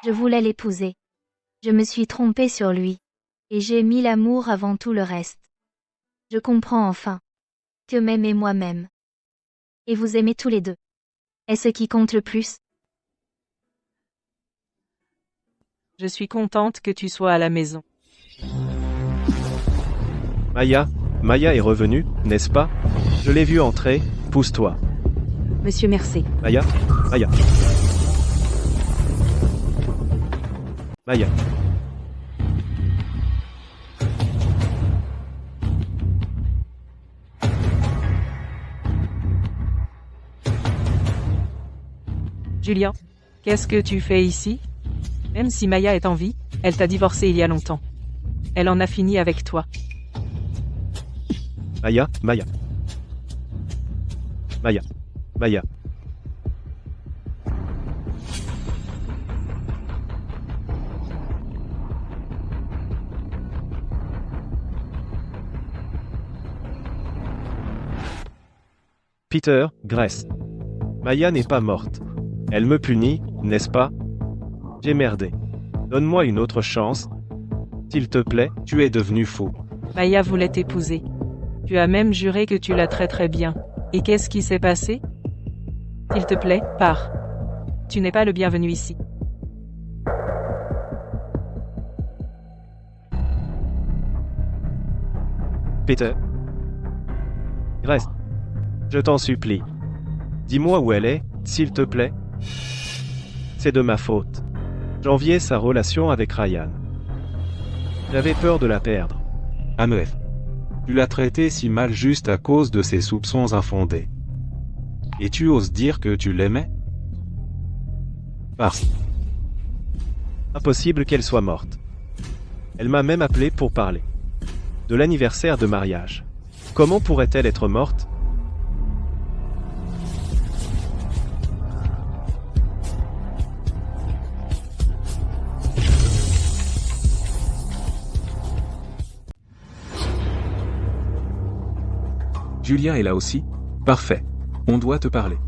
Je voulais l'épouser. Je me suis trompée sur lui. Et j'ai mis l'amour avant tout le reste. Je comprends enfin. Que m'aimer moi-même. Et vous aimez tous les deux. Est ce qui compte le plus.
Je suis contente que tu sois à la maison.
Maya est revenue, n'est-ce pas? Je l'ai vue entrer, pousse-toi.
Monsieur Mercer.
Maya.
Julian, qu'est-ce que tu fais ici? Même si Maya est en vie, elle t'a divorcé il y a longtemps. Elle en a fini avec toi.
Maya. Peter, Grace. Maya n'est pas morte. Elle me punit, n'est-ce pas? J'ai merdé. Donne-moi une autre chance. S'il te plaît.
Tu es devenu fou.
Maya voulait t'épouser. Tu as même juré que tu la traiterais bien. Et qu'est-ce qui s'est passé? S'il te plaît, pars. Tu n'es pas le bienvenu ici.
Peter. Reste. Je t'en supplie. Dis-moi où elle est, s'il te plaît. C'est de ma faute. J'enviais sa relation avec Ryan. J'avais peur de la perdre.
Amef. Tu l'as traité si mal juste à cause de ses soupçons infondés. Et tu oses dire que tu l'aimais? Parce.
Impossible qu'elle soit morte. Elle m'a même appelé pour parler. De l'anniversaire de mariage. Comment pourrait-elle être morte?
Julien est là aussi? Parfait. On doit te parler.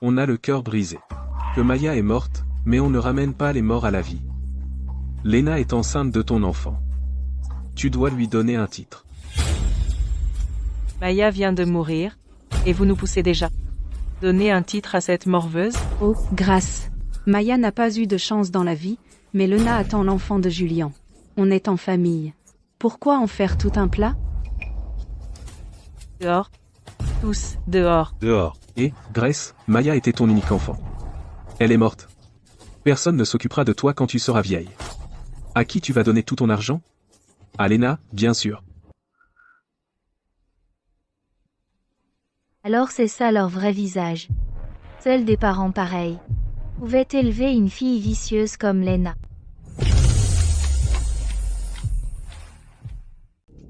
On a le cœur brisé. Que Maya est morte, mais on ne ramène pas les morts à la vie. Lena est enceinte de ton enfant. Tu dois lui donner un titre.
Maya vient de mourir, et vous nous poussez déjà. Donnez un titre à cette morveuse?
Oh, grâce. Maya n'a pas eu de chance dans la vie, mais Lena attend l'enfant de Julien. On est en famille. Pourquoi en faire tout un plat?
Dehors. Tous, dehors.
Dehors.
Et, Grace, Maya était ton unique enfant. Elle est morte. Personne ne s'occupera de toi quand tu seras vieille. À qui tu vas donner tout ton argent? À Lena, bien sûr.
Alors c'est ça leur vrai visage. Seuls des parents pareils pouvaient élever une fille vicieuse comme Lena.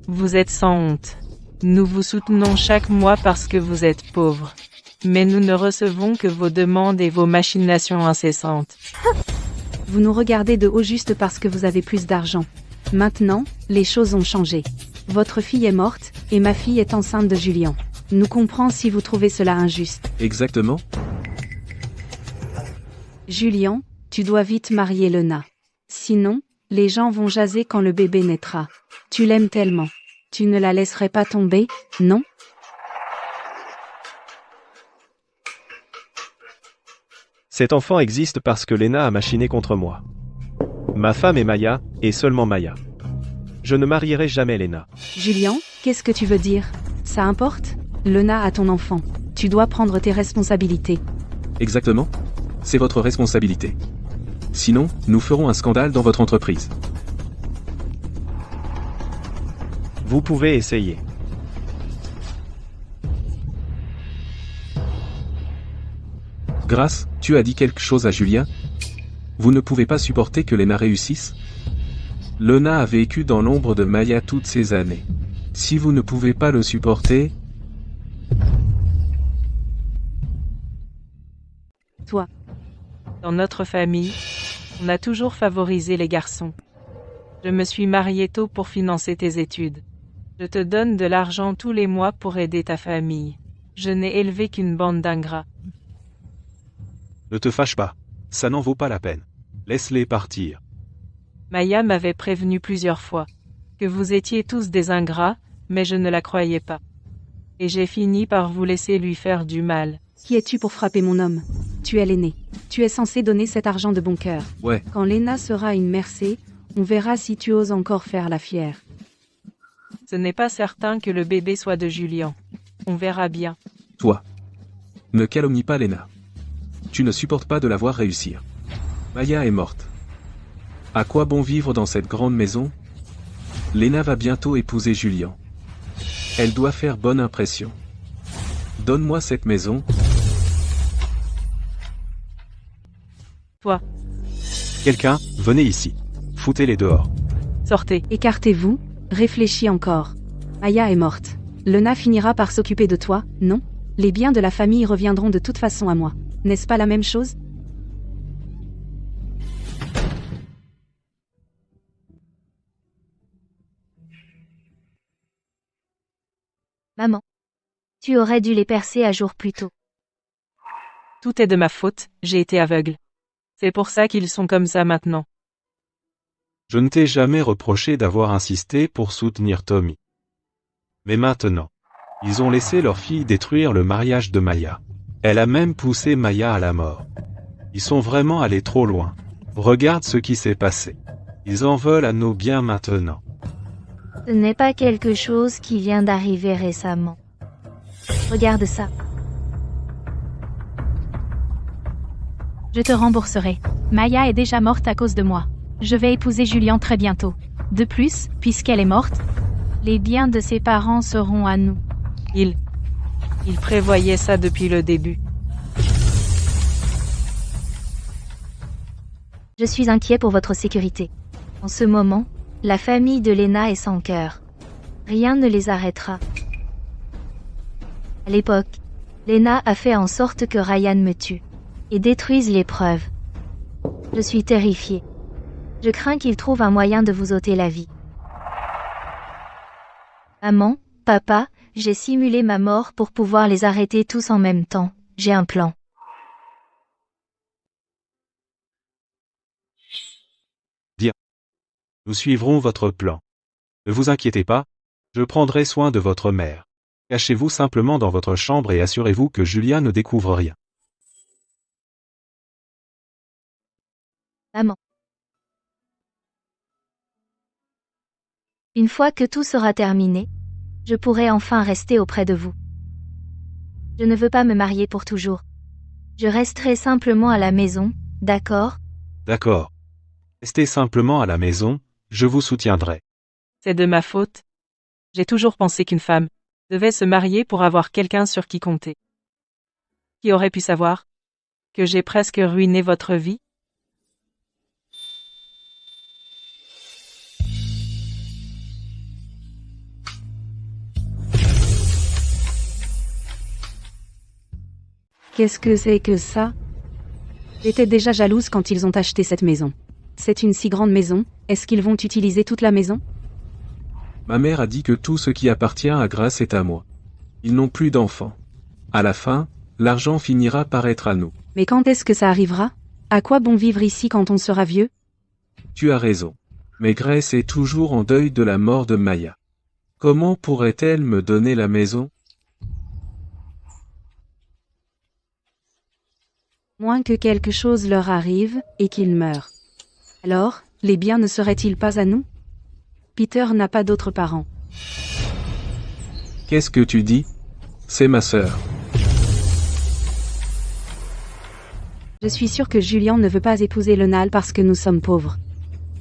Vous êtes sans honte. Nous vous soutenons chaque mois parce que vous êtes pauvres. Mais nous ne recevons que vos demandes et vos machinations incessantes.
Vous nous regardez de haut juste parce que vous avez plus d'argent. Maintenant, les choses ont changé. Votre fille est morte, et ma fille est enceinte de Julien. Nous comprenons si vous trouvez cela injuste.
Exactement.
Julien, tu dois vite marier Lena. Sinon, les gens vont jaser quand le bébé naîtra. Tu l'aimes tellement. Tu ne la laisserais pas tomber, non?
Cet enfant existe parce que Lena a machiné contre moi. Ma femme est Maya, et seulement Maya. Je ne marierai jamais Lena.
Julien, qu'est-ce que tu veux dire? Ça importe? Lena a ton enfant. Tu dois prendre tes responsabilités.
Exactement. C'est votre responsabilité. Sinon, nous ferons un scandale dans votre entreprise.
Vous pouvez essayer.
Grace, tu as dit quelque chose à Julien? Vous ne pouvez pas supporter que Lena réussisse? Lena a vécu dans l'ombre de Maya toutes ces années. Si vous ne pouvez pas le supporter...
Toi.
Dans notre famille, on a toujours favorisé les garçons. Je me suis mariée tôt pour financer tes études. Je te donne de l'argent tous les mois pour aider ta famille. Je n'ai élevé qu'une bande d'ingrats.
Ne te fâche pas. Ça n'en vaut pas la peine. Laisse-les partir.
Maya m'avait prévenu plusieurs fois que vous étiez tous des ingrats, mais je ne la croyais pas. Et j'ai fini par vous laisser lui faire du mal.
Qui es-tu pour frapper mon homme? Tu es l'aîné. Tu es censé donner cet argent de bon cœur.
Ouais.
Quand Lena sera une Mercé, on verra si tu oses encore faire la fière.
Ce n'est pas certain que le bébé soit de Julien. On verra bien.
Toi. Ne calomnie pas Lena. Tu ne supportes pas de la voir réussir. Maya est morte. À quoi bon vivre dans cette grande maison? Lena va bientôt épouser Julien. Elle doit faire bonne impression. Donne-moi cette maison.
Toi.
Quelqu'un, venez ici. Foutez-les dehors.
Sortez.
Écartez-vous, réfléchis encore. Maya est morte. Lena finira par s'occuper de toi, non? Les biens de la famille reviendront de toute façon à moi. N'est-ce pas la même chose?
Maman. Tu aurais dû les percer à jour plus tôt.
Tout est de ma faute, j'ai été aveugle. C'est pour ça qu'ils sont comme ça maintenant.
Je ne t'ai jamais reproché d'avoir insisté pour soutenir Tommy. Mais maintenant, ils ont laissé leur fille détruire le mariage de Maya. Elle a même poussé Maya à la mort. Ils sont vraiment allés trop loin. Regarde ce qui s'est passé. Ils en veulent à nos biens maintenant.
Ce n'est pas quelque chose qui vient d'arriver récemment. Regarde ça.
Je te rembourserai. Maya est déjà morte à cause de moi. Je vais épouser Julien très bientôt. De plus, puisqu'elle est morte, les biens de ses parents seront à nous.
Il prévoyait ça depuis le début.
Je suis inquiet pour votre sécurité. En ce moment, la famille de Lena est sans cœur. Rien ne les arrêtera. À l'époque, Lena a fait en sorte que Ryan me tue et détruise les preuves. Je suis terrifié. Je crains qu'il trouve un moyen de vous ôter la vie. Maman, papa, j'ai simulé ma mort pour pouvoir les arrêter tous en même temps. J'ai un plan.
Nous suivrons votre plan. Ne vous inquiétez pas, je prendrai soin de votre mère. Cachez-vous simplement dans votre chambre et assurez-vous que Julia ne découvre rien.
Maman. Une fois que tout sera terminé, je pourrai enfin rester auprès de vous. Je ne veux pas me marier pour toujours. Je resterai simplement à la maison, d'accord?
D'accord. Restez simplement à la maison, je vous soutiendrai.
C'est de ma faute. J'ai toujours pensé qu'une femme devait se marier pour avoir quelqu'un sur qui compter. Qui aurait pu savoir que j'ai presque ruiné votre vie?
Qu'est-ce que c'est que ça? J'étais déjà jalouse quand ils ont acheté cette maison. C'est une si grande maison, est-ce qu'ils vont utiliser toute la maison?
Ma mère a dit que tout ce qui appartient à Grace est à moi. Ils n'ont plus d'enfants. À la fin, l'argent finira par être à nous.
Mais quand est-ce que ça arrivera? À quoi bon vivre ici quand on sera vieux?
Tu as raison. Mais Grace est toujours en deuil de la mort de Maya. Comment pourrait-elle me donner la maison?
Moins que quelque chose leur arrive, et qu'ils meurent. Alors, les biens ne seraient-ils pas à nous? Peter n'a pas d'autres parents.
Qu'est-ce que tu dis? C'est ma sœur.
Je suis sûre que Julian ne veut pas épouser Lena parce que nous sommes pauvres.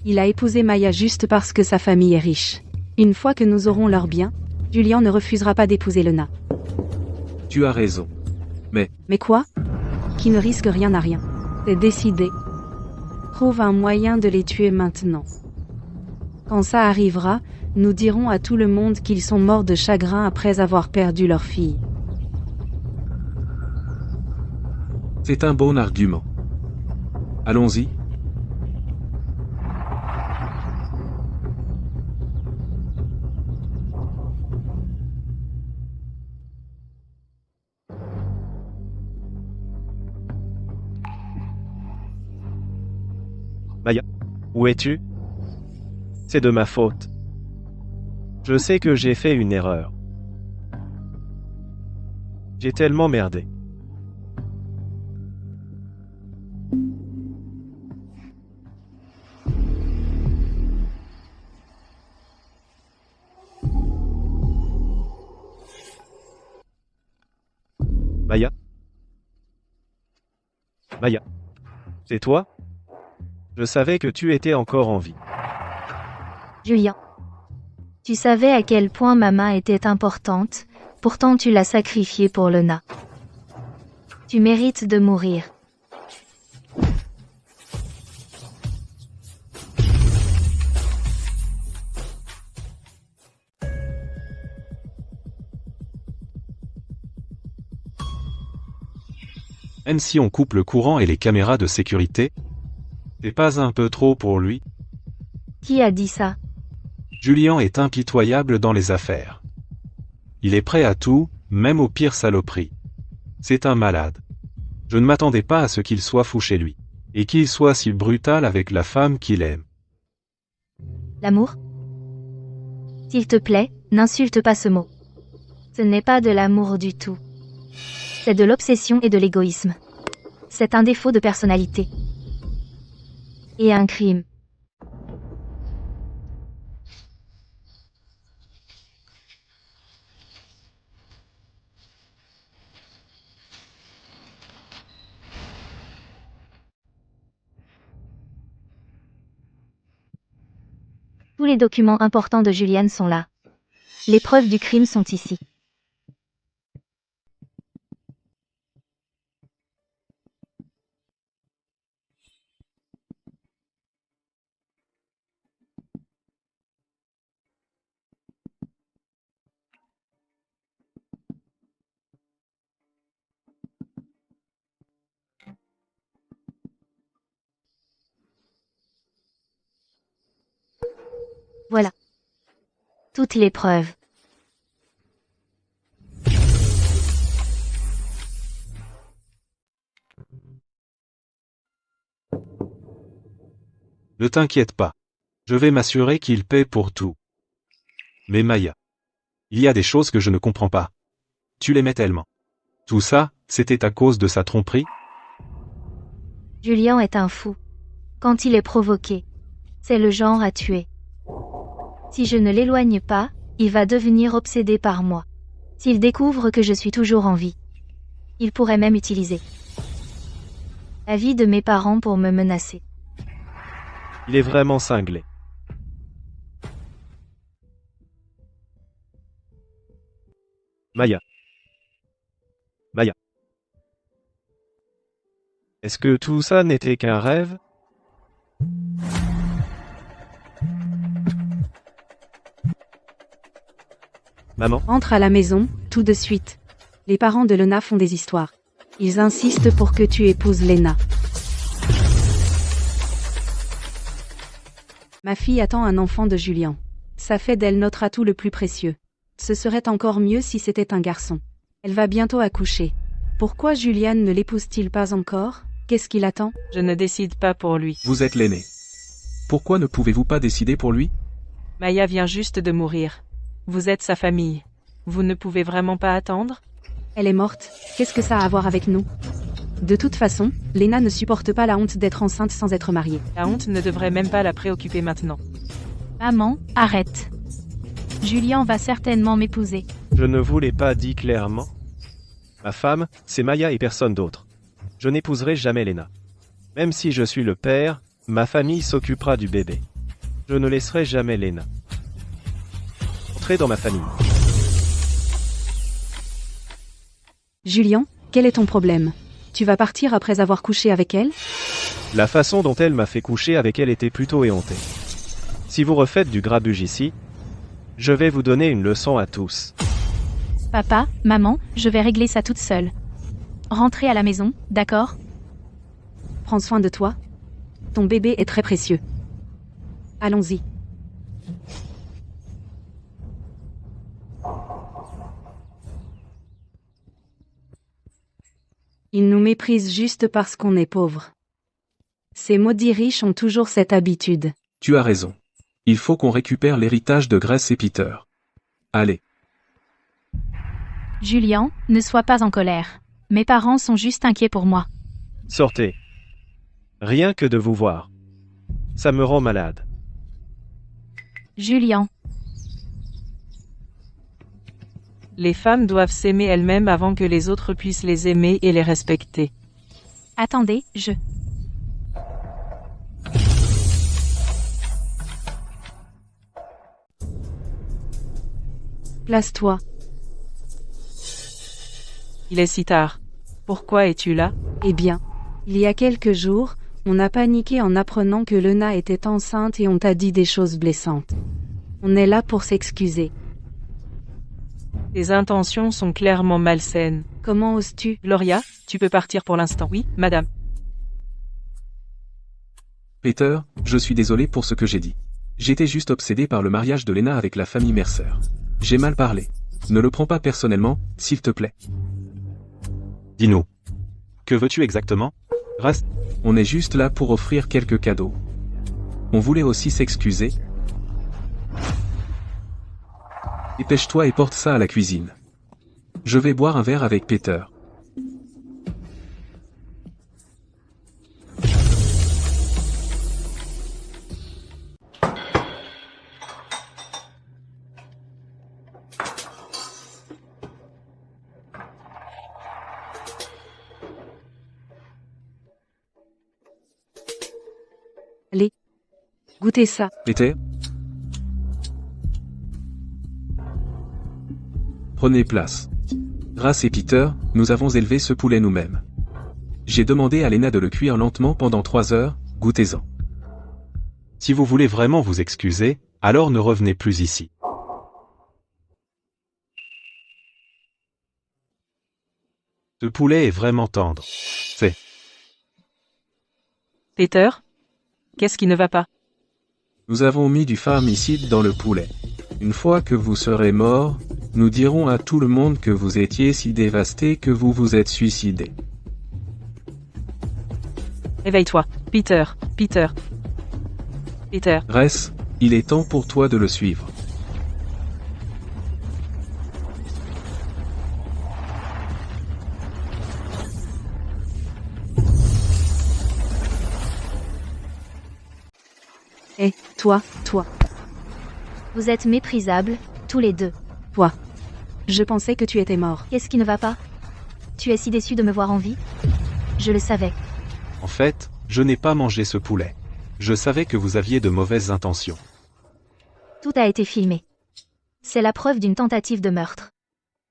Il a épousé Maya juste parce que sa famille est riche. Une fois que nous aurons leurs biens, Julian ne refusera pas d'épouser Lena.
Tu as raison. Mais
quoi? Qui ne risque rien n'a rien. C'est décidé. Trouve un moyen de les tuer maintenant. Quand ça arrivera, nous dirons à tout le monde qu'ils sont morts de chagrin après avoir perdu leur fille.
c'est un bon argument. Allons-y.
Maya, où es-tu? C'est de ma faute. Je sais que j'ai fait une erreur. J'ai tellement merdé. Maya? Maya? C'est toi? Je savais que tu étais encore en vie.
Julien. Tu savais à quel point ma main était importante, pourtant tu l'as sacrifiée pour Lena. Tu mérites de mourir.
Même si on coupe le courant et les caméras de sécurité, c'est pas un peu trop pour lui?
Qui a dit ça?
Julien est impitoyable dans les affaires. Il est prêt à tout, même aux pires saloperies. C'est un malade. Je ne m'attendais pas à ce qu'il soit fou chez lui, et qu'il soit si brutal avec la femme qu'il aime.
L'amour? S'il te plaît, n'insulte pas ce mot. Ce n'est pas de l'amour du tout. C'est de l'obsession et de l'égoïsme. C'est un défaut de personnalité. Et un crime. Tous les documents importants de Juliane sont là. Les preuves du crime sont ici. Voilà. Toutes les preuves.
Ne t'inquiète pas. Je vais m'assurer qu'il paie pour tout. Mais Maya, il y a des choses que je ne comprends pas. Tu l'aimais tellement. Tout ça, c'était à cause de sa tromperie?
Julien est un fou. Quand il est provoqué, c'est le genre à tuer. Si je ne l'éloigne pas, il va devenir obsédé par moi. S'il découvre que je suis toujours en vie, il pourrait même utiliser la vie de mes parents pour me menacer.
Il est vraiment cinglé. Maya. Maya. Est-ce que tout ça n'était qu'un rêve? Maman?
Entre à la maison, tout de suite. Les parents de Lena font des histoires. Ils insistent pour que tu épouses Lena. Ma fille attend un enfant de Julien. Ça fait d'elle notre atout le plus précieux. Ce serait encore mieux si c'était un garçon. Elle va bientôt accoucher. Pourquoi Julien ne l'épouse-t-il pas encore? Qu'est-ce qu'il attend?
Je ne décide pas pour lui.
Vous êtes l'aîné. Pourquoi ne pouvez-vous pas décider pour lui?
Maya vient juste de mourir. Vous êtes sa famille. Vous ne pouvez vraiment pas attendre?
Elle est morte, qu'est-ce que ça a à voir avec nous? De toute façon, Lena ne supporte pas la honte d'être enceinte sans être mariée.
La honte ne devrait même pas la préoccuper maintenant.
Maman, arrête. Julien va certainement m'épouser.
Je ne vous l'ai pas dit clairement. Ma femme, c'est Maya et personne d'autre. Je n'épouserai jamais Lena. Même si je suis le père, ma famille s'occupera du bébé. Je ne laisserai jamais Lena. Entrez dans ma famille.
Julien, quel est ton problème? Tu vas partir après avoir couché avec elle?
La façon dont elle m'a fait coucher avec elle était plutôt éhontée. Si vous refaites du grabuge ici, je vais vous donner une leçon à tous.
Papa, maman, je vais régler ça toute seule. Rentrez à la maison, d'accord?
Prends soin de toi. Ton bébé est très précieux. Allons-y. Ils nous méprisent juste parce qu'on est pauvre. Ces maudits riches ont toujours cette habitude.
Tu as raison. Il faut qu'on récupère l'héritage de Grace et Peter. Allez.
Julien, ne sois pas en colère. Mes parents sont juste inquiets pour moi.
Sortez. Rien que de vous voir. Ça me rend malade.
Julien,
Les femmes doivent s'aimer elles-mêmes avant que les autres puissent les aimer et les respecter.
attendez,
Place-toi.
Il est si tard. Pourquoi es-tu là?
Eh bien, il y a quelques jours, on a paniqué en apprenant que Lena était enceinte et on t'a dit des choses blessantes. On est là pour s'excuser.
Tes intentions sont clairement malsaines.
Comment oses-tu?
Gloria, tu peux partir pour l'instant. Oui, madame.
Peter, je suis désolé pour ce que j'ai dit. J'étais juste obsédé par le mariage de Lena avec la famille Mercer. J'ai mal parlé. Ne le prends pas personnellement, s'il te plaît.
Dis-nous. Que veux-tu exactement? Reste.
On est juste là pour offrir quelques cadeaux. On voulait aussi s'excuser. Dépêche-toi et porte ça à la cuisine. Je vais boire un verre avec Peter.
Allez. Goûtez ça.
Peter? Prenez place. Grâce et Peter, nous avons élevé ce poulet nous-mêmes. J'ai demandé à Lena de le cuire lentement pendant 3 heures, goûtez-en.
Si vous voulez vraiment vous excuser, alors ne revenez plus ici. Ce poulet est vraiment tendre. C'est.
Peter? Qu'est-ce qui ne va pas?
Nous avons mis du pharmicide dans le poulet. Une fois que vous serez mort, nous dirons à tout le monde que vous étiez si dévasté que vous vous êtes suicidé.
Éveille-toi. Peter. Peter. Peter.
Reste, il est temps pour toi de le suivre.
Hé, toi.
Vous êtes méprisables, tous les deux.
Toi. Je pensais que tu étais mort.
Qu'est-ce qui ne va pas? Tu es si déçu de me voir en vie? Je le savais.
En fait, je n'ai pas mangé ce poulet. Je savais que vous aviez de mauvaises intentions.
Tout a été filmé. C'est la preuve d'une tentative de meurtre.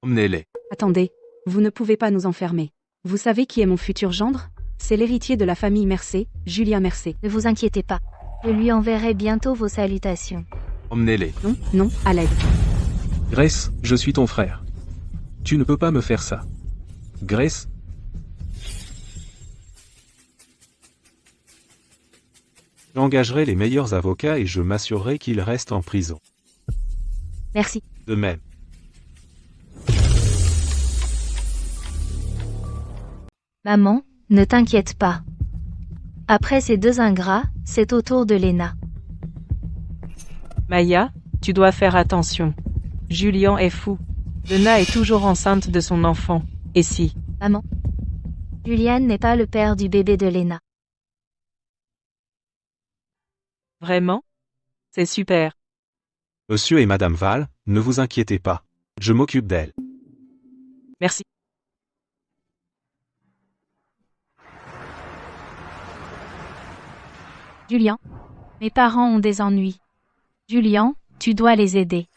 Emmenez-les.
Attendez. Vous ne pouvez pas nous enfermer. Vous savez qui est mon futur gendre? C'est l'héritier de la famille Mercé, Julien Mercé.
Ne vous inquiétez pas. Je lui enverrai bientôt vos salutations.
Emmenez-les.
Non, à l'aide.
Grace, je suis ton frère. Tu ne peux pas me faire ça. Grace?
J'engagerai les meilleurs avocats et je m'assurerai qu'ils restent en prison.
Merci.
De même.
Maman, ne t'inquiète pas. Après ces deux ingrats, c'est au tour de Lena.
Maya, tu dois faire attention. Julien est fou. Lena est toujours enceinte de son enfant. Et si?
Maman. Julian n'est pas le père du bébé de Lena.
Vraiment? C'est super.
Monsieur et Madame Val, ne vous inquiétez pas. Je m'occupe d'elle.
Merci.
Julien. Mes parents ont des ennuis. Julien, tu dois les aider.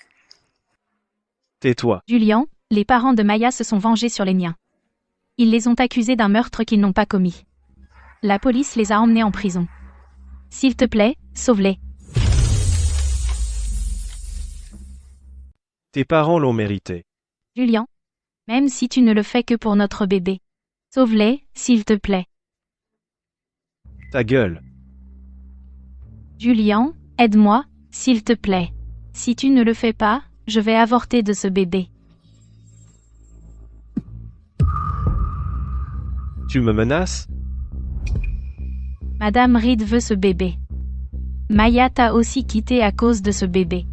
Tais-toi.
Julien, les parents de Maya se sont vengés sur les miens. Ils les ont accusés d'un meurtre qu'ils n'ont pas commis. La police les a emmenés en prison. S'il te plaît, sauve-les.
Tes parents l'ont mérité.
Julien. Même si tu ne le fais que pour notre bébé. Sauve-les, s'il te plaît.
Ta gueule.
Julien, aide-moi, s'il te plaît. Si tu ne le fais pas, je vais avorter de ce bébé.
Tu me menaces?
Madame Reed veut ce bébé. Maya t'a aussi quitté à cause de ce bébé.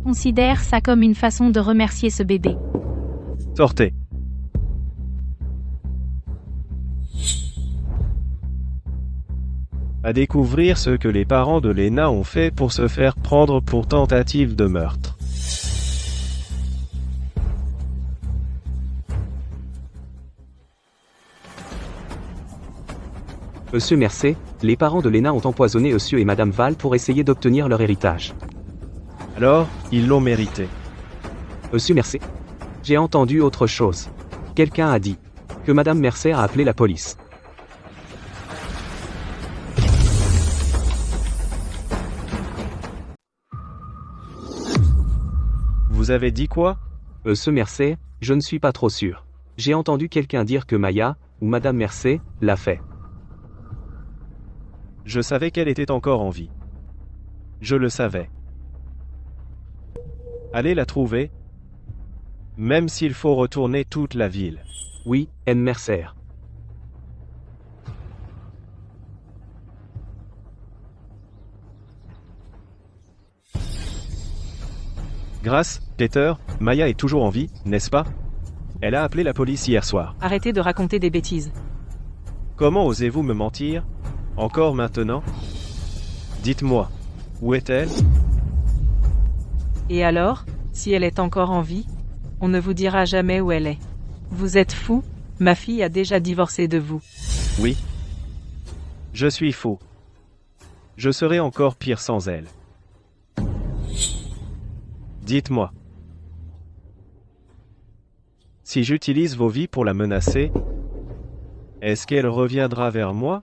Considère ça comme une façon de remercier ce bébé.
Sortez. À découvrir ce que les parents de Lena ont fait pour se faire prendre pour tentative de meurtre.
Monsieur Mercé, les parents de Lena ont empoisonné Monsieur et Madame Val pour essayer d'obtenir leur héritage.
Alors, ils l'ont mérité.
Monsieur Mercé. J'ai entendu autre chose. Quelqu'un a dit que Madame Mercer a appelé la police.
Vous avez dit quoi?
Monsieur Mercé, je ne suis pas trop sûr. J'ai entendu quelqu'un dire que Maya, ou Madame Mercé, l'a fait.
Je savais qu'elle était encore en vie. Je le savais. Allez la trouver. Même s'il faut retourner toute la ville.
Oui, Anne Mercer.
Grâce, Peter, Maya est toujours en vie, n'est-ce pas? Elle a appelé la police hier soir.
Arrêtez de raconter des bêtises.
Comment osez-vous me mentir? Encore maintenant? Dites-moi, où est-elle?
Et alors, si elle est encore en vie, on ne vous dira jamais où elle est. Vous êtes fou, ma fille a déjà divorcé de vous.
Oui. Je suis faux. Je serai encore pire sans elle. Dites-moi. Si j'utilise vos vies pour la menacer, est-ce qu'elle reviendra vers moi?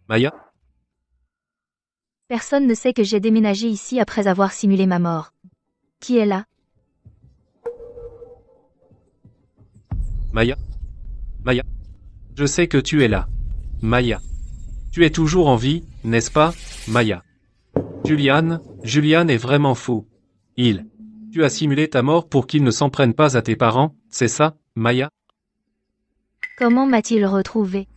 Maya?
Personne ne sait que j'ai déménagé ici après avoir simulé ma mort. Qui est là?
Maya? Maya? Je sais que tu es là. Maya. Tu es toujours en vie, n'est-ce pas, Maya? Julian est vraiment fou. Tu as simulé ta mort pour qu'il ne s'en prenne pas à tes parents, c'est ça, Maya?
Comment m'a-t-il retrouvé?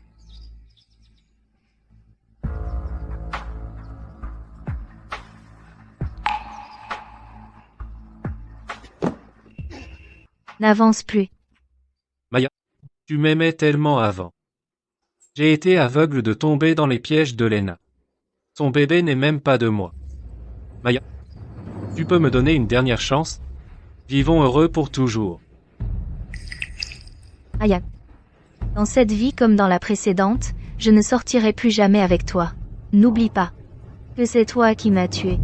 N'avance plus.
Maya. Tu m'aimais tellement avant. J'ai été aveugle de tomber dans les pièges de Lena. Son bébé n'est même pas de moi. Maya. Tu peux me donner une dernière chance? Vivons heureux pour toujours.
Aya. Dans cette vie comme dans la précédente, je ne sortirai plus jamais avec toi. N'oublie pas que c'est toi qui m'as tué.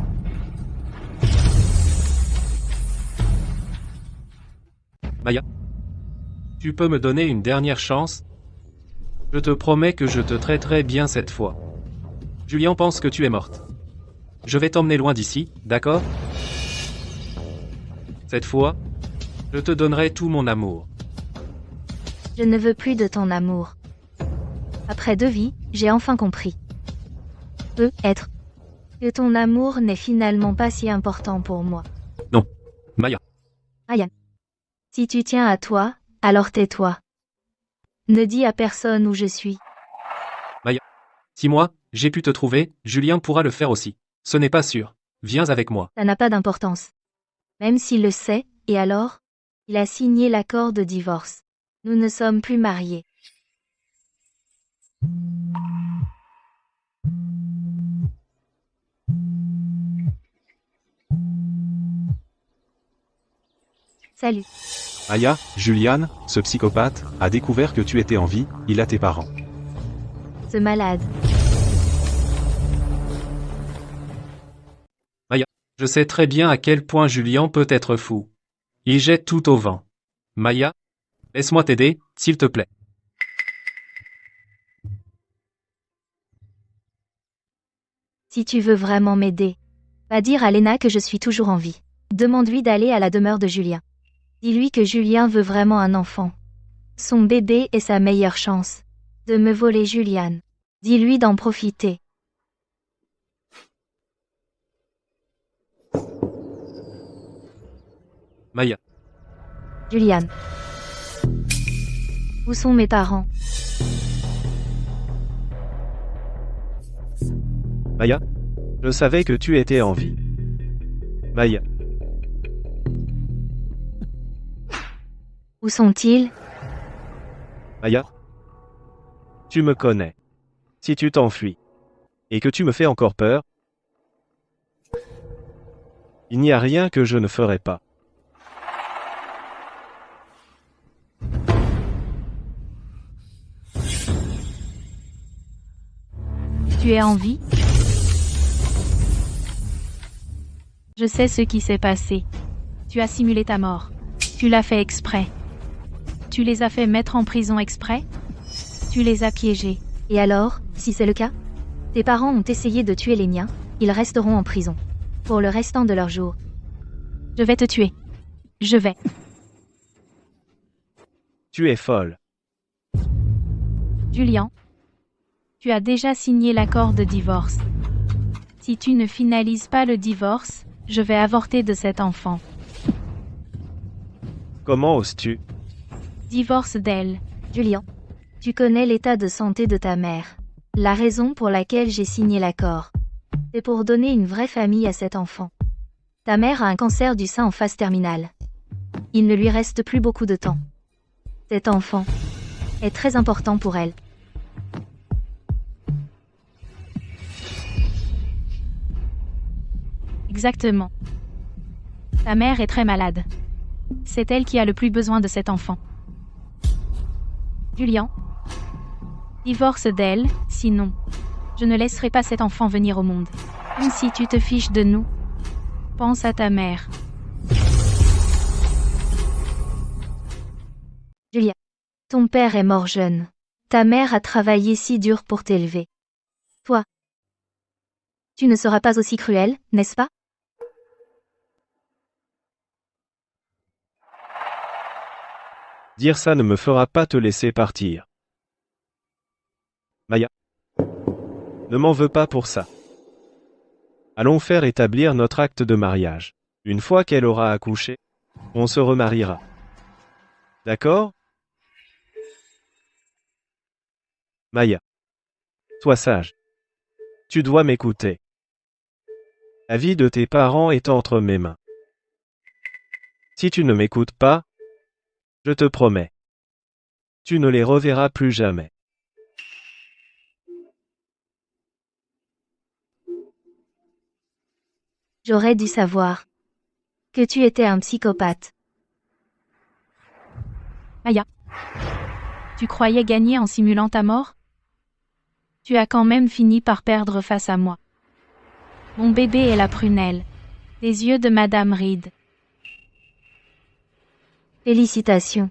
Maya. Tu peux me donner une dernière chance? Je te promets que je te traiterai bien cette fois. Julian pense que tu es morte. Je vais t'emmener loin d'ici, d'accord? Cette fois, je te donnerai tout mon amour.
Je ne veux plus de ton amour. Après 2 vies, j'ai enfin compris. Peut-être que ton amour n'est finalement pas si important pour moi.
Non. Maya.
Ryan. Si tu tiens à toi, alors tais-toi. Ne dis à personne où je suis.
Maya. Si moi, j'ai pu te trouver, Julien pourra le faire aussi. Ce n'est pas sûr. Viens avec moi.
Ça n'a pas d'importance. Même s'il le sait, et alors? Il a signé l'accord de divorce. Nous ne sommes plus mariés. Salut.
Maya, Julian, ce psychopathe, a découvert que tu étais en vie, il a tes parents.
Ce malade.
Maya. Je sais très bien à quel point Julien peut être fou. Il jette tout au vent. Maya. Laisse-moi t'aider, s'il te plaît.
Si tu veux vraiment m'aider, va dire à Lena que je suis toujours en vie. Demande-lui d'aller à la demeure de Julien. Dis-lui que Julien veut vraiment un enfant. Son bébé est sa meilleure chance de me voler Julian. Dis-lui d'en profiter.
Maya.
Julian. Où sont mes parents?
Maya? Je savais que tu étais en vie. Maya.
Où sont-ils?
Maya? Tu me connais. Si tu t'enfuis, et que tu me fais encore peur, il n'y a rien que je ne ferai pas.
Tu es en vie? Je sais ce qui s'est passé. Tu as simulé ta mort. Tu l'as fait exprès. Tu les as fait mettre en prison exprès? Tu les as piégés.
Et alors, si c'est le cas? Tes parents ont essayé de tuer les miens, ils resteront en prison. Pour le restant de leur jour.
Je vais te tuer. Je vais.
Tu es folle.
Julian. Tu as déjà signé l'accord de divorce. Si tu ne finalises pas le divorce, je vais avorter de cet enfant.
Comment oses-tu?
Divorce d'elle.
Julian, tu connais l'état de santé de ta mère. La raison pour laquelle j'ai signé l'accord. C'est pour donner une vraie famille à cet enfant. Ta mère a un cancer du sein en phase terminale. Il ne lui reste plus beaucoup de temps. Cet enfant est très important pour elle.
Exactement. Ta mère est très malade. C'est elle qui a le plus besoin de cet enfant. Julian. Divorce d'elle, sinon, je ne laisserai pas cet enfant venir au monde. Même si tu te fiches de nous, pense à ta mère.
Julia, ton père est mort jeune. Ta mère a travaillé si dur pour t'élever. Toi, tu ne seras pas aussi cruel, n'est-ce pas?
Dire ça ne me fera pas te laisser partir. Maya. Ne m'en veux pas pour ça. Allons faire établir notre acte de mariage. Une fois qu'elle aura accouché, on se remariera. D'accord? Maya. Sois sage. Tu dois m'écouter. La vie de tes parents est entre mes mains. Si tu ne m'écoutes pas, je te promets, tu ne les reverras plus jamais.
J'aurais dû savoir que tu étais un psychopathe.
Maya. Tu croyais gagner en simulant ta mort? Tu as quand même fini par perdre face à moi. Mon bébé est la prunelle. Les yeux de Madame Reed.
Félicitations.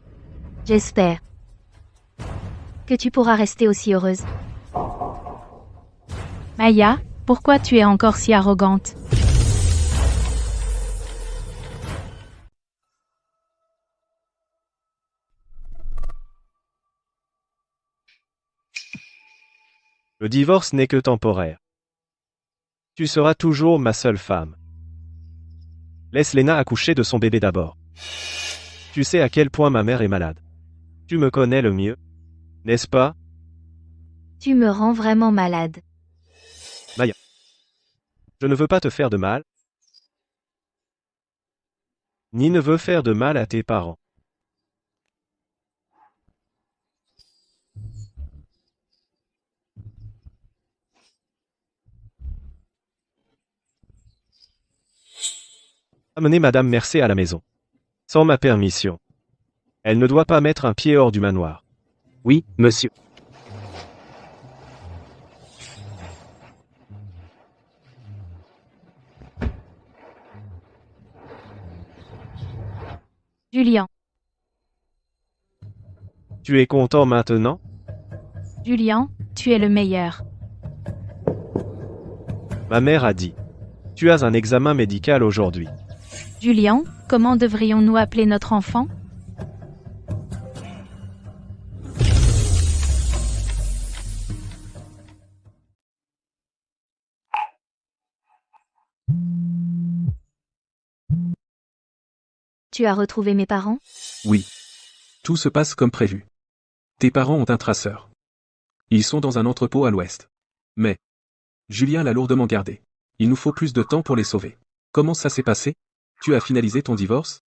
J'espère que tu pourras rester aussi heureuse.
Maya, pourquoi tu es encore si arrogante?
Le divorce n'est que temporaire. Tu seras toujours ma seule femme. Laisse Lena accoucher de son bébé d'abord. Tu sais à quel point ma mère est malade. Tu me connais le mieux, n'est-ce pas?
Tu me rends vraiment malade.
Maya. Je ne veux pas te faire de mal, ni ne veux faire de mal à tes parents. Amenez Madame Mercé à la maison. Sans ma permission. Elle ne doit pas mettre un pied hors du manoir.
Oui, monsieur.
Julian.
Tu es content maintenant?
Julian, tu es le meilleur.
Ma mère a dit. Tu as un examen médical aujourd'hui.
Julian, comment devrions-nous appeler notre enfant?
Tu as retrouvé mes parents?
Oui. Tout se passe comme prévu. Tes parents ont un traceur. Ils sont dans un entrepôt à l'ouest. Mais Julien l'a lourdement gardé. Il nous faut plus de temps pour les sauver. Comment ça s'est passé? Tu as finalisé ton divorce?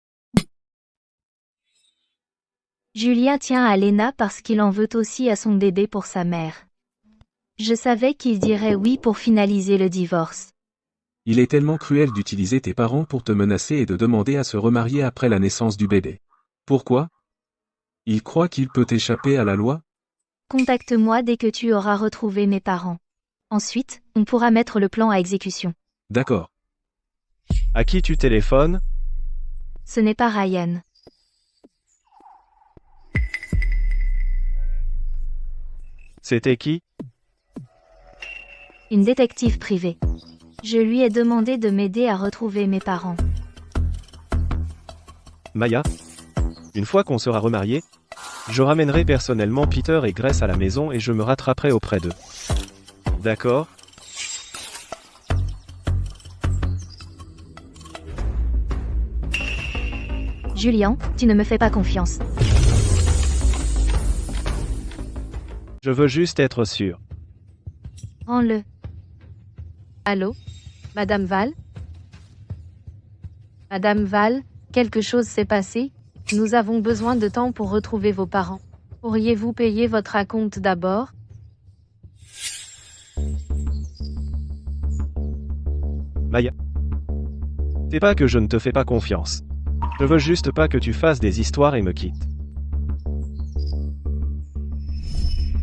Julien tient à Lena parce qu'il en veut aussi à son bébé pour sa mère. Je savais qu'il dirait oui pour finaliser le divorce.
Il est tellement cruel d'utiliser tes parents pour te menacer et de demander à se remarier après la naissance du bébé. Pourquoi? Il croit qu'il peut échapper à la loi?
Contacte-moi dès que tu auras retrouvé mes parents. Ensuite, on pourra mettre le plan à exécution.
D'accord.
À qui tu téléphones?
Ce n'est pas Ryan.
C'était qui?
Une détective privée. Je lui ai demandé de m'aider à retrouver mes parents.
Maya? Une fois qu'on sera remariés, je ramènerai personnellement Peter et Grace à la maison et je me rattraperai auprès d'eux. D'accord?
Julian, tu ne me fais pas confiance.
Je veux juste être sûr.
Rends-le.
Allô? Madame Val? Madame Val, quelque chose s'est passé? Nous avons besoin de temps pour retrouver vos parents. Pourriez-vous payer votre acompte d'abord?
Maya. C'est pas que je ne te fais pas confiance. Je veux juste pas que tu fasses des histoires et me quittes.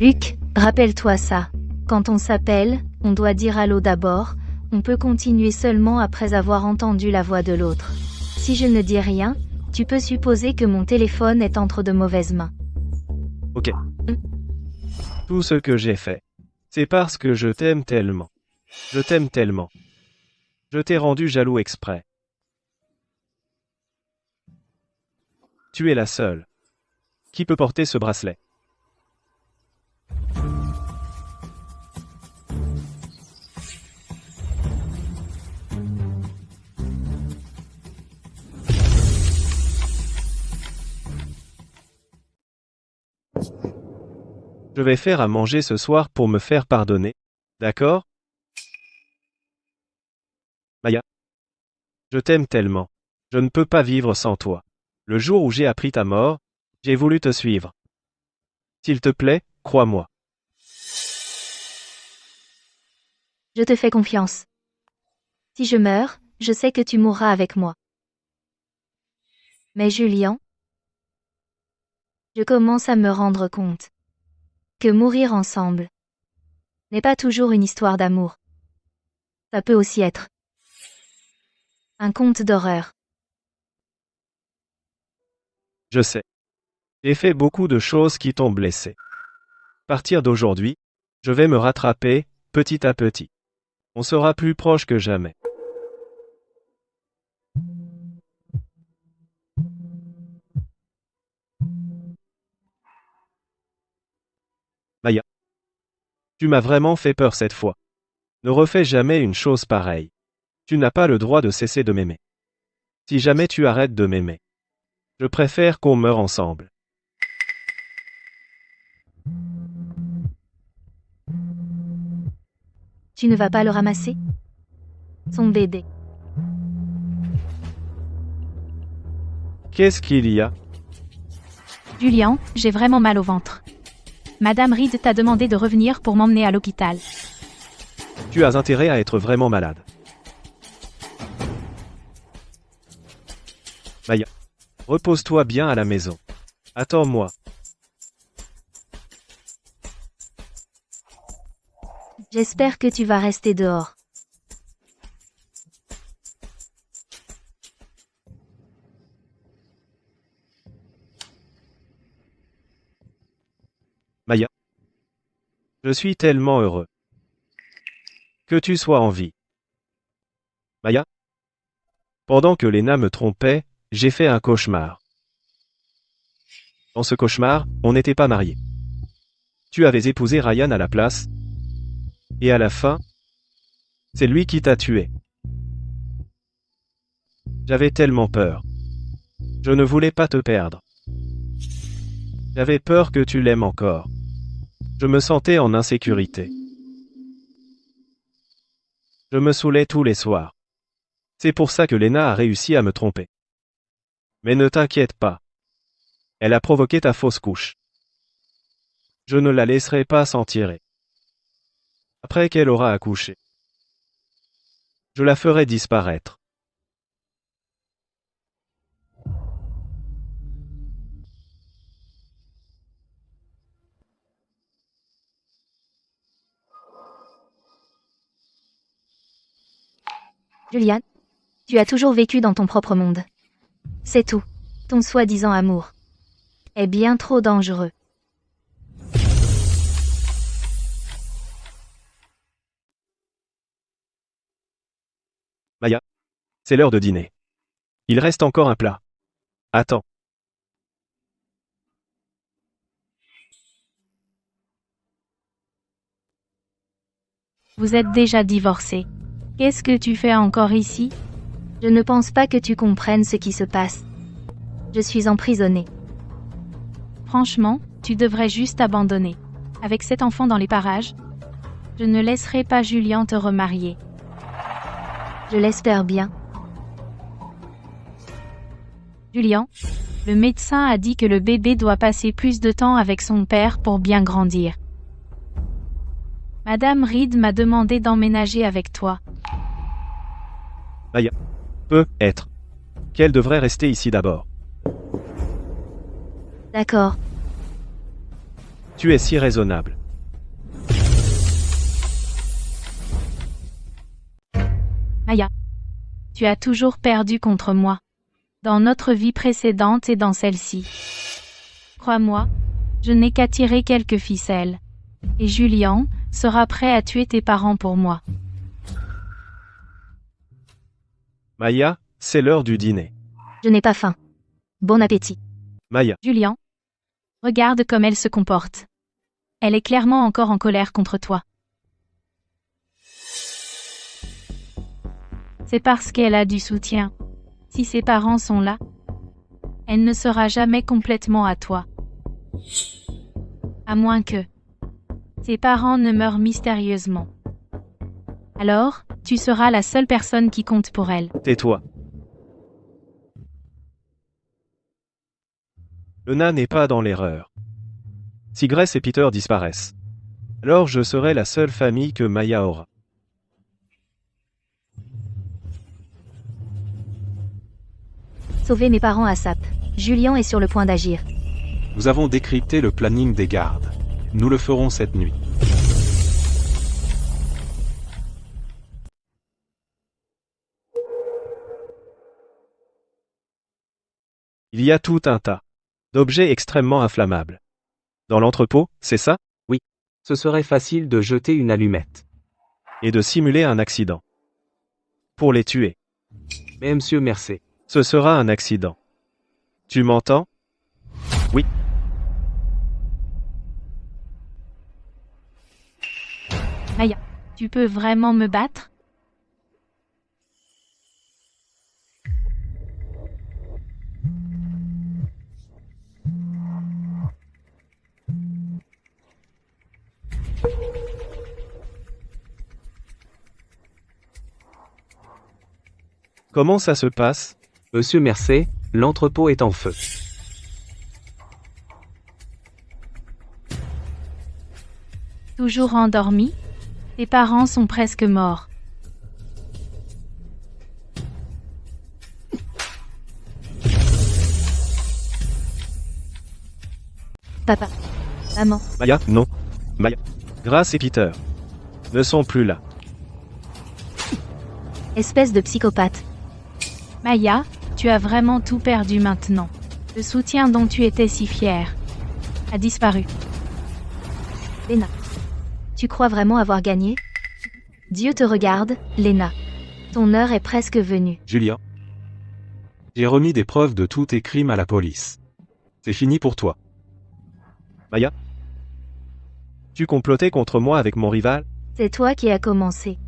Luc, rappelle-toi ça. Quand on s'appelle, on doit dire allô d'abord, on peut continuer seulement après avoir entendu la voix de l'autre. Si je ne dis rien, tu peux supposer que mon téléphone est entre de mauvaises mains.
Ok. Tout ce que j'ai fait, c'est parce que je t'aime tellement. Je t'aime tellement. Je t'ai rendu jaloux exprès. Tu es la seule. Qui peut porter ce bracelet? Je vais faire à manger ce soir pour me faire pardonner. D'accord? Maya. Je t'aime tellement. Je ne peux pas vivre sans toi. Le jour où j'ai appris ta mort, j'ai voulu te suivre. S'il te plaît, crois-moi.
Je te fais confiance. Si je meurs, je sais que tu mourras avec moi. Mais Julian, je commence à me rendre compte que mourir ensemble n'est pas toujours une histoire d'amour. Ça peut aussi être un conte d'horreur.
Je sais. J'ai fait beaucoup de choses qui t'ont blessé. À partir d'aujourd'hui, je vais me rattraper, petit à petit. On sera plus proche que jamais. Maya. Tu m'as vraiment fait peur cette fois. Ne refais jamais une chose pareille. Tu n'as pas le droit de cesser de m'aimer. Si jamais tu arrêtes de m'aimer, je préfère qu'on meure ensemble.
Tu ne vas pas le ramasser? Son bébé.
Qu'est-ce qu'il y a?
Julian, j'ai vraiment mal au ventre. Madame Reed t'a demandé de revenir pour m'emmener à l'hôpital.
Tu as intérêt à être vraiment malade. Maya. Repose-toi bien à la maison. Attends-moi.
J'espère que tu vas rester dehors.
Maya. Je suis tellement heureux que tu sois en vie. Maya. Pendant que Lena me trompait, j'ai fait un cauchemar. Dans ce cauchemar, on n'était pas mariés. Tu avais épousé Ryan à la place. Et à la fin, c'est lui qui t'a tué. J'avais tellement peur. Je ne voulais pas te perdre. J'avais peur que tu l'aimes encore. Je me sentais en insécurité. Je me saoulais tous les soirs. C'est pour ça que Lena a réussi à me tromper. Mais ne t'inquiète pas. Elle a provoqué ta fausse couche. Je ne la laisserai pas s'en tirer. Après qu'elle aura accouché, je la ferai disparaître.
Julian, tu as toujours vécu dans ton propre monde. C'est tout. Ton soi-disant amour est bien trop dangereux.
Maya. C'est l'heure de dîner. Il reste encore un plat. Attends.
Vous êtes déjà divorcés. Qu'est-ce que tu fais encore ici?
Je ne pense pas que tu comprennes ce qui se passe. Je suis emprisonnée.
Franchement, tu devrais juste abandonner. Avec cet enfant dans les parages, je ne laisserai pas Julian te remarier.
Je l'espère bien.
Julian, le médecin a dit que le bébé doit passer plus de temps avec son père pour bien grandir. Madame Reed m'a demandé d'emménager avec toi.
Maya. Peut être. Qu'elle devrait rester ici d'abord.
D'accord.
Tu es si raisonnable.
Maya, tu as toujours perdu contre moi. Dans notre vie précédente et dans celle-ci. Crois-moi, je n'ai qu'à tirer quelques ficelles. Et Julian sera prêt à tuer tes parents pour moi.
Maya, c'est l'heure du dîner.
Je n'ai pas faim. Bon appétit.
Maya.
Julian, regarde comme elle se comporte. Elle est clairement encore en colère contre toi. C'est parce qu'elle a du soutien. Si ses parents sont là, elle ne sera jamais complètement à toi. À moins que ses parents ne meurent mystérieusement. Alors, tu seras la seule personne qui compte pour elle.
Tais-toi. Lena n'est pas dans l'erreur. Si Grace et Peter disparaissent, alors je serai la seule famille que Maya aura.
Sauver mes parents à Sap. Julian est sur le point d'agir.
Nous avons décrypté le planning des gardes. Nous le ferons cette nuit.
Il y a tout un tas d'objets extrêmement inflammables. Dans l'entrepôt, c'est ça?
Ce serait facile de jeter une allumette.
Et de simuler un accident. Pour les tuer.
Mais monsieur Mercer,
Ce sera un accident. Tu m'entends? Oui.
Maya, tu peux vraiment me battre?
Comment ça se passe?
monsieur Mercer, l'entrepôt est en feu.
Toujours endormi? Tes parents sont presque morts.
Papa. Maman.
Maya, non. Maya. Grace et Peter ne sont plus là.
Espèce de psychopathe.
Maya, tu as vraiment tout perdu maintenant. Le soutien dont tu étais si fière a disparu.
Lena. Tu crois vraiment avoir gagné? Dieu te regarde, Lena. Ton heure est presque venue.
Julian. J'ai remis des preuves de tous tes crimes à la police. C'est fini pour toi.
Maya. Tu complotais contre moi avec mon rival?
C'est toi qui as commencé.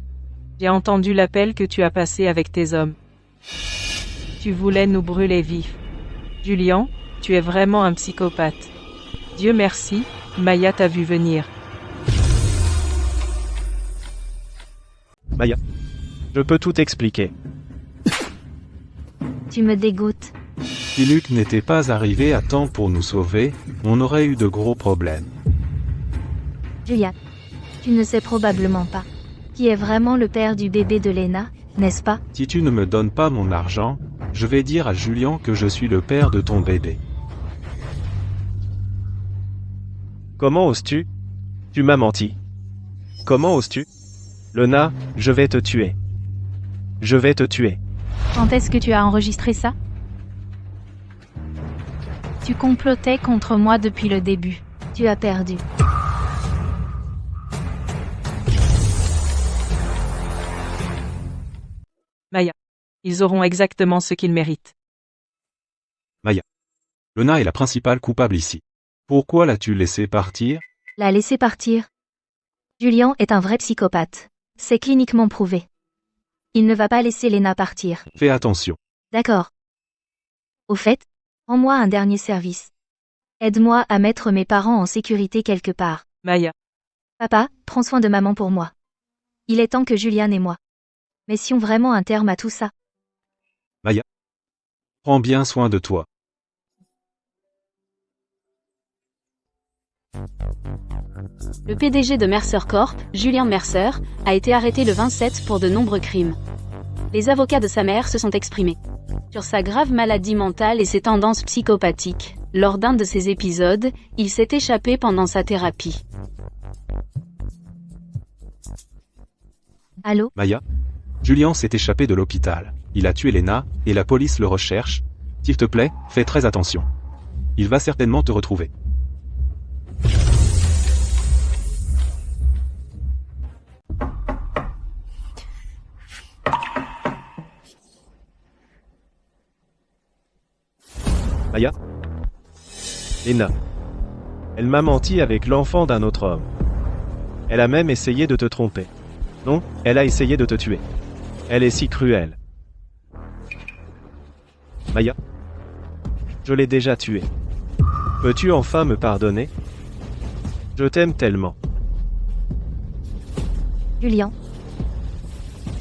J'ai entendu l'appel que tu as passé avec tes hommes. Tu voulais nous brûler vifs. Julian, tu es vraiment un psychopathe. Dieu merci, Maya t'a vu venir.
Maya. Je peux tout expliquer.
Tu me dégoûtes.
Si Luc n'était pas arrivé à temps pour nous sauver, on aurait eu de gros problèmes.
Julian. Tu ne sais probablement pas qui est vraiment le père du bébé de Lena, n'est-ce pas?
Si tu ne me donnes pas mon argent, je vais dire à Julian que je suis le père de ton bébé.
Comment oses-tu? Tu m'as menti. Comment oses-tu? Lena, je vais te tuer. je vais te tuer.
Quand est-ce que tu as enregistré ça? Tu complotais contre moi depuis le début.
Tu as perdu.
Maya. Ils auront exactement ce qu'ils méritent.
Lena est la principale coupable ici. Pourquoi l'as-tu laissé partir?
La laisser partir. Julien est un vrai psychopathe. C'est cliniquement prouvé. Il ne va pas laisser Lena partir.
Fais attention.
D'accord. Au fait, rends-moi un dernier service. Aide-moi à mettre mes parents en sécurité quelque part.
Maya.
Papa, prends soin de maman pour moi. Il est temps que Julian et moi mettions vraiment un terme à tout ça.
Prends bien soin de toi.
Le PDG de Mercer Corp, Julien Mercer, a été arrêté le 27 pour de nombreux crimes. Les avocats de sa mère se sont exprimés sur sa grave maladie mentale et ses tendances psychopathiques. Lors d'un de ces épisodes, il s'est échappé pendant sa thérapie.
Allô?
Maya? Julien s'est échappé de l'hôpital. Il a tué Lena, et la police le recherche. S'il te plaît, fais très attention. Il va certainement te retrouver.
Maya? Lena. Elle m'a menti avec l'enfant d'un autre homme. Elle a même essayé de te tromper. Non, elle a essayé de te tuer. Elle est si cruelle. Maya? Je l'ai déjà tuée. Peux-tu enfin me pardonner? Je t'aime tellement.
Julien.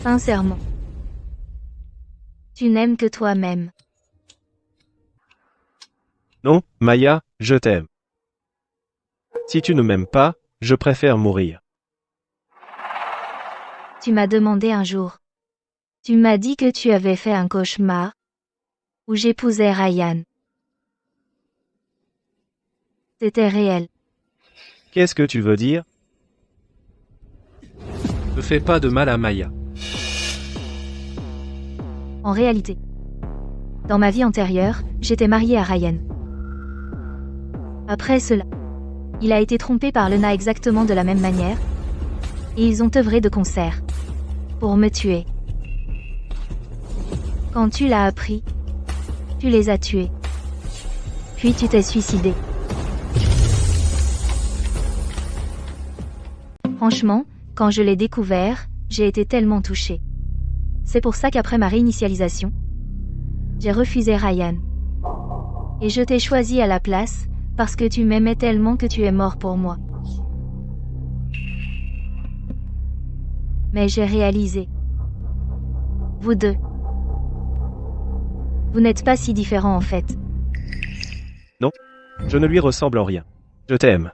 Sincèrement. Tu n'aimes que toi-même.
Non, Maya, je t'aime. Si tu ne m'aimes pas, je préfère mourir.
Tu m'as demandé un jour. Tu m'as dit que tu avais fait un cauchemar où j'épousais Ryan. C'était réel.
Qu'est-ce que tu veux dire?
Ne fais pas de mal à Maya.
En réalité, dans ma vie antérieure, j'étais mariée à Ryan. Après cela, il a été trompé par Lena exactement de la même manière, et ils ont œuvré de concert pour me tuer. Quand tu l'as appris, tu les as tués. Puis tu t'es suicidé. Franchement, quand je l'ai découvert, j'ai été tellement touchée. C'est pour ça qu'après ma réinitialisation, j'ai refusé Ryan. Et je t'ai choisi à la place, parce que tu m'aimais tellement que tu es mort pour moi. Mais j'ai réalisé. Vous deux. Vous n'êtes pas si différents en fait.
Non, je ne lui ressemble en rien. Je t'aime.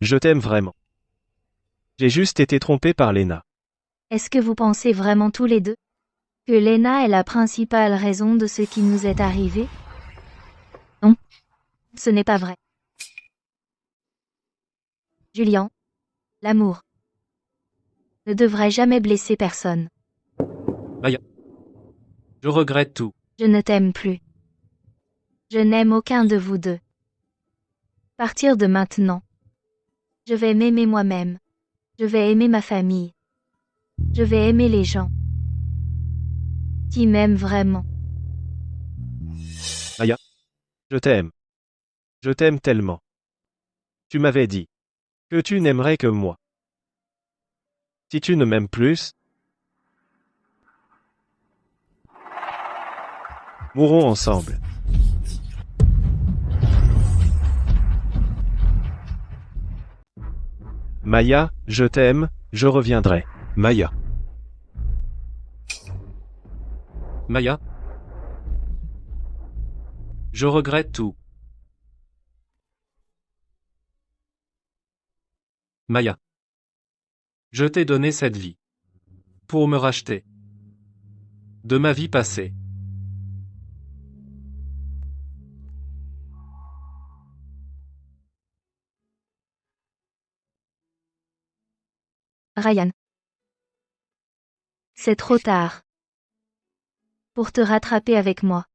Je t'aime vraiment. J'ai juste été trompé par Lena.
Est-ce que vous pensez vraiment tous les deux que Lena est la principale raison de ce qui nous est arrivé? Non. Ce n'est pas vrai. Julien. L'amour ne devrait jamais blesser personne.
Maya. Je regrette tout.
Je ne t'aime plus. Je n'aime aucun de vous deux. À partir de maintenant, je vais m'aimer moi-même. Je vais aimer ma famille. Je vais aimer les gens qui m'aiment vraiment.
Maya. Je t'aime. Je t'aime tellement. Tu m'avais dit que tu n'aimerais que moi. Si tu ne m'aimes plus, mourons ensemble. Maya, je t'aime, je reviendrai.
Maya.
Maya. Je regrette tout. Maya. Je t'ai donné cette vie pour me racheter de ma vie passée.
Ryan. C'est trop tard. pour te rattraper avec moi.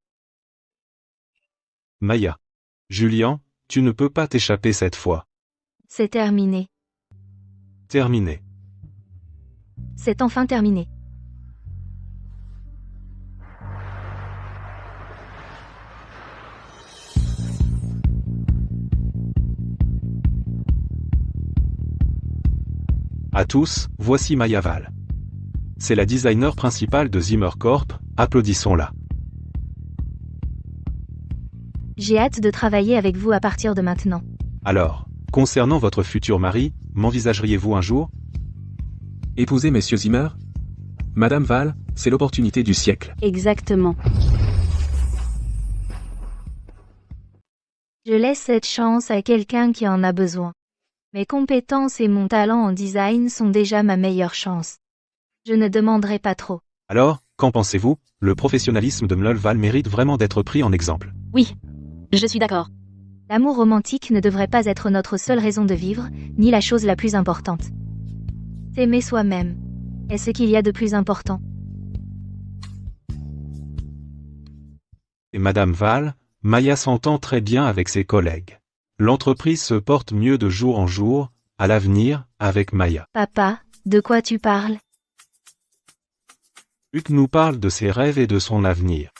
Maya. Julien, tu ne peux pas t'échapper cette fois.
C'est terminé.
Terminé.
C'est enfin terminé.
À tous, voici Maya Val. C'est la designer principale de Zimmer Corp, applaudissons-la.
J'ai hâte de travailler avec vous à partir de maintenant.
Alors, concernant votre futur mari, m'envisageriez-vous un jour?
Épouser Messieurs Zimmer? Madame Val, c'est l'opportunité du siècle.
Exactement.
Je laisse cette chance à quelqu'un qui en a besoin. Mes compétences et mon talent en design sont déjà ma meilleure chance. Je ne demanderai pas trop.
Alors, qu'en pensez-vous? Le professionnalisme de Mlol Val mérite vraiment d'être pris en exemple.
Oui. Je suis d'accord.
L'amour romantique ne devrait pas être notre seule raison de vivre, ni la chose la plus importante. S'aimer soi-même est ce qu'il y a de plus important.
Et Madame Val, Maya s'entend très bien avec ses collègues. L'entreprise se porte mieux de jour en jour, à l'avenir, avec Maya.
Papa, de quoi tu parles?
Hugues nous parle de ses rêves et de son avenir.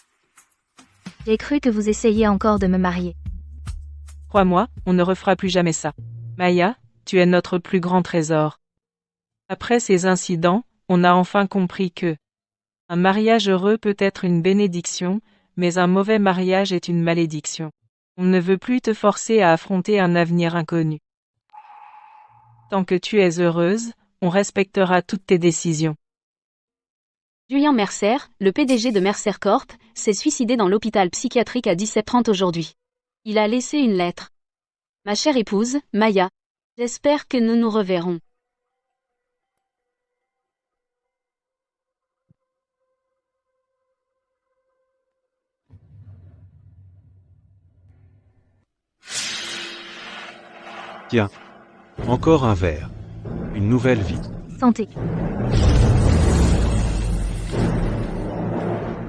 J'ai cru que vous essayiez encore de me marier.
Crois-moi, on ne refera plus jamais ça. Maya, tu es notre plus grand trésor. Après ces incidents, on a enfin compris que un mariage heureux peut être une bénédiction, mais un mauvais mariage est une malédiction. On ne veut plus te forcer à affronter un avenir inconnu. Tant que tu es heureuse, on respectera toutes tes décisions.
Julien Mercer, le PDG de Mercer Corp, s'est suicidé dans l'hôpital psychiatrique à 17h30 aujourd'hui. Il a laissé une lettre. Ma chère épouse, Maya. J'espère que nous nous reverrons.
Tiens. Encore un verre. Une nouvelle vie.
Santé.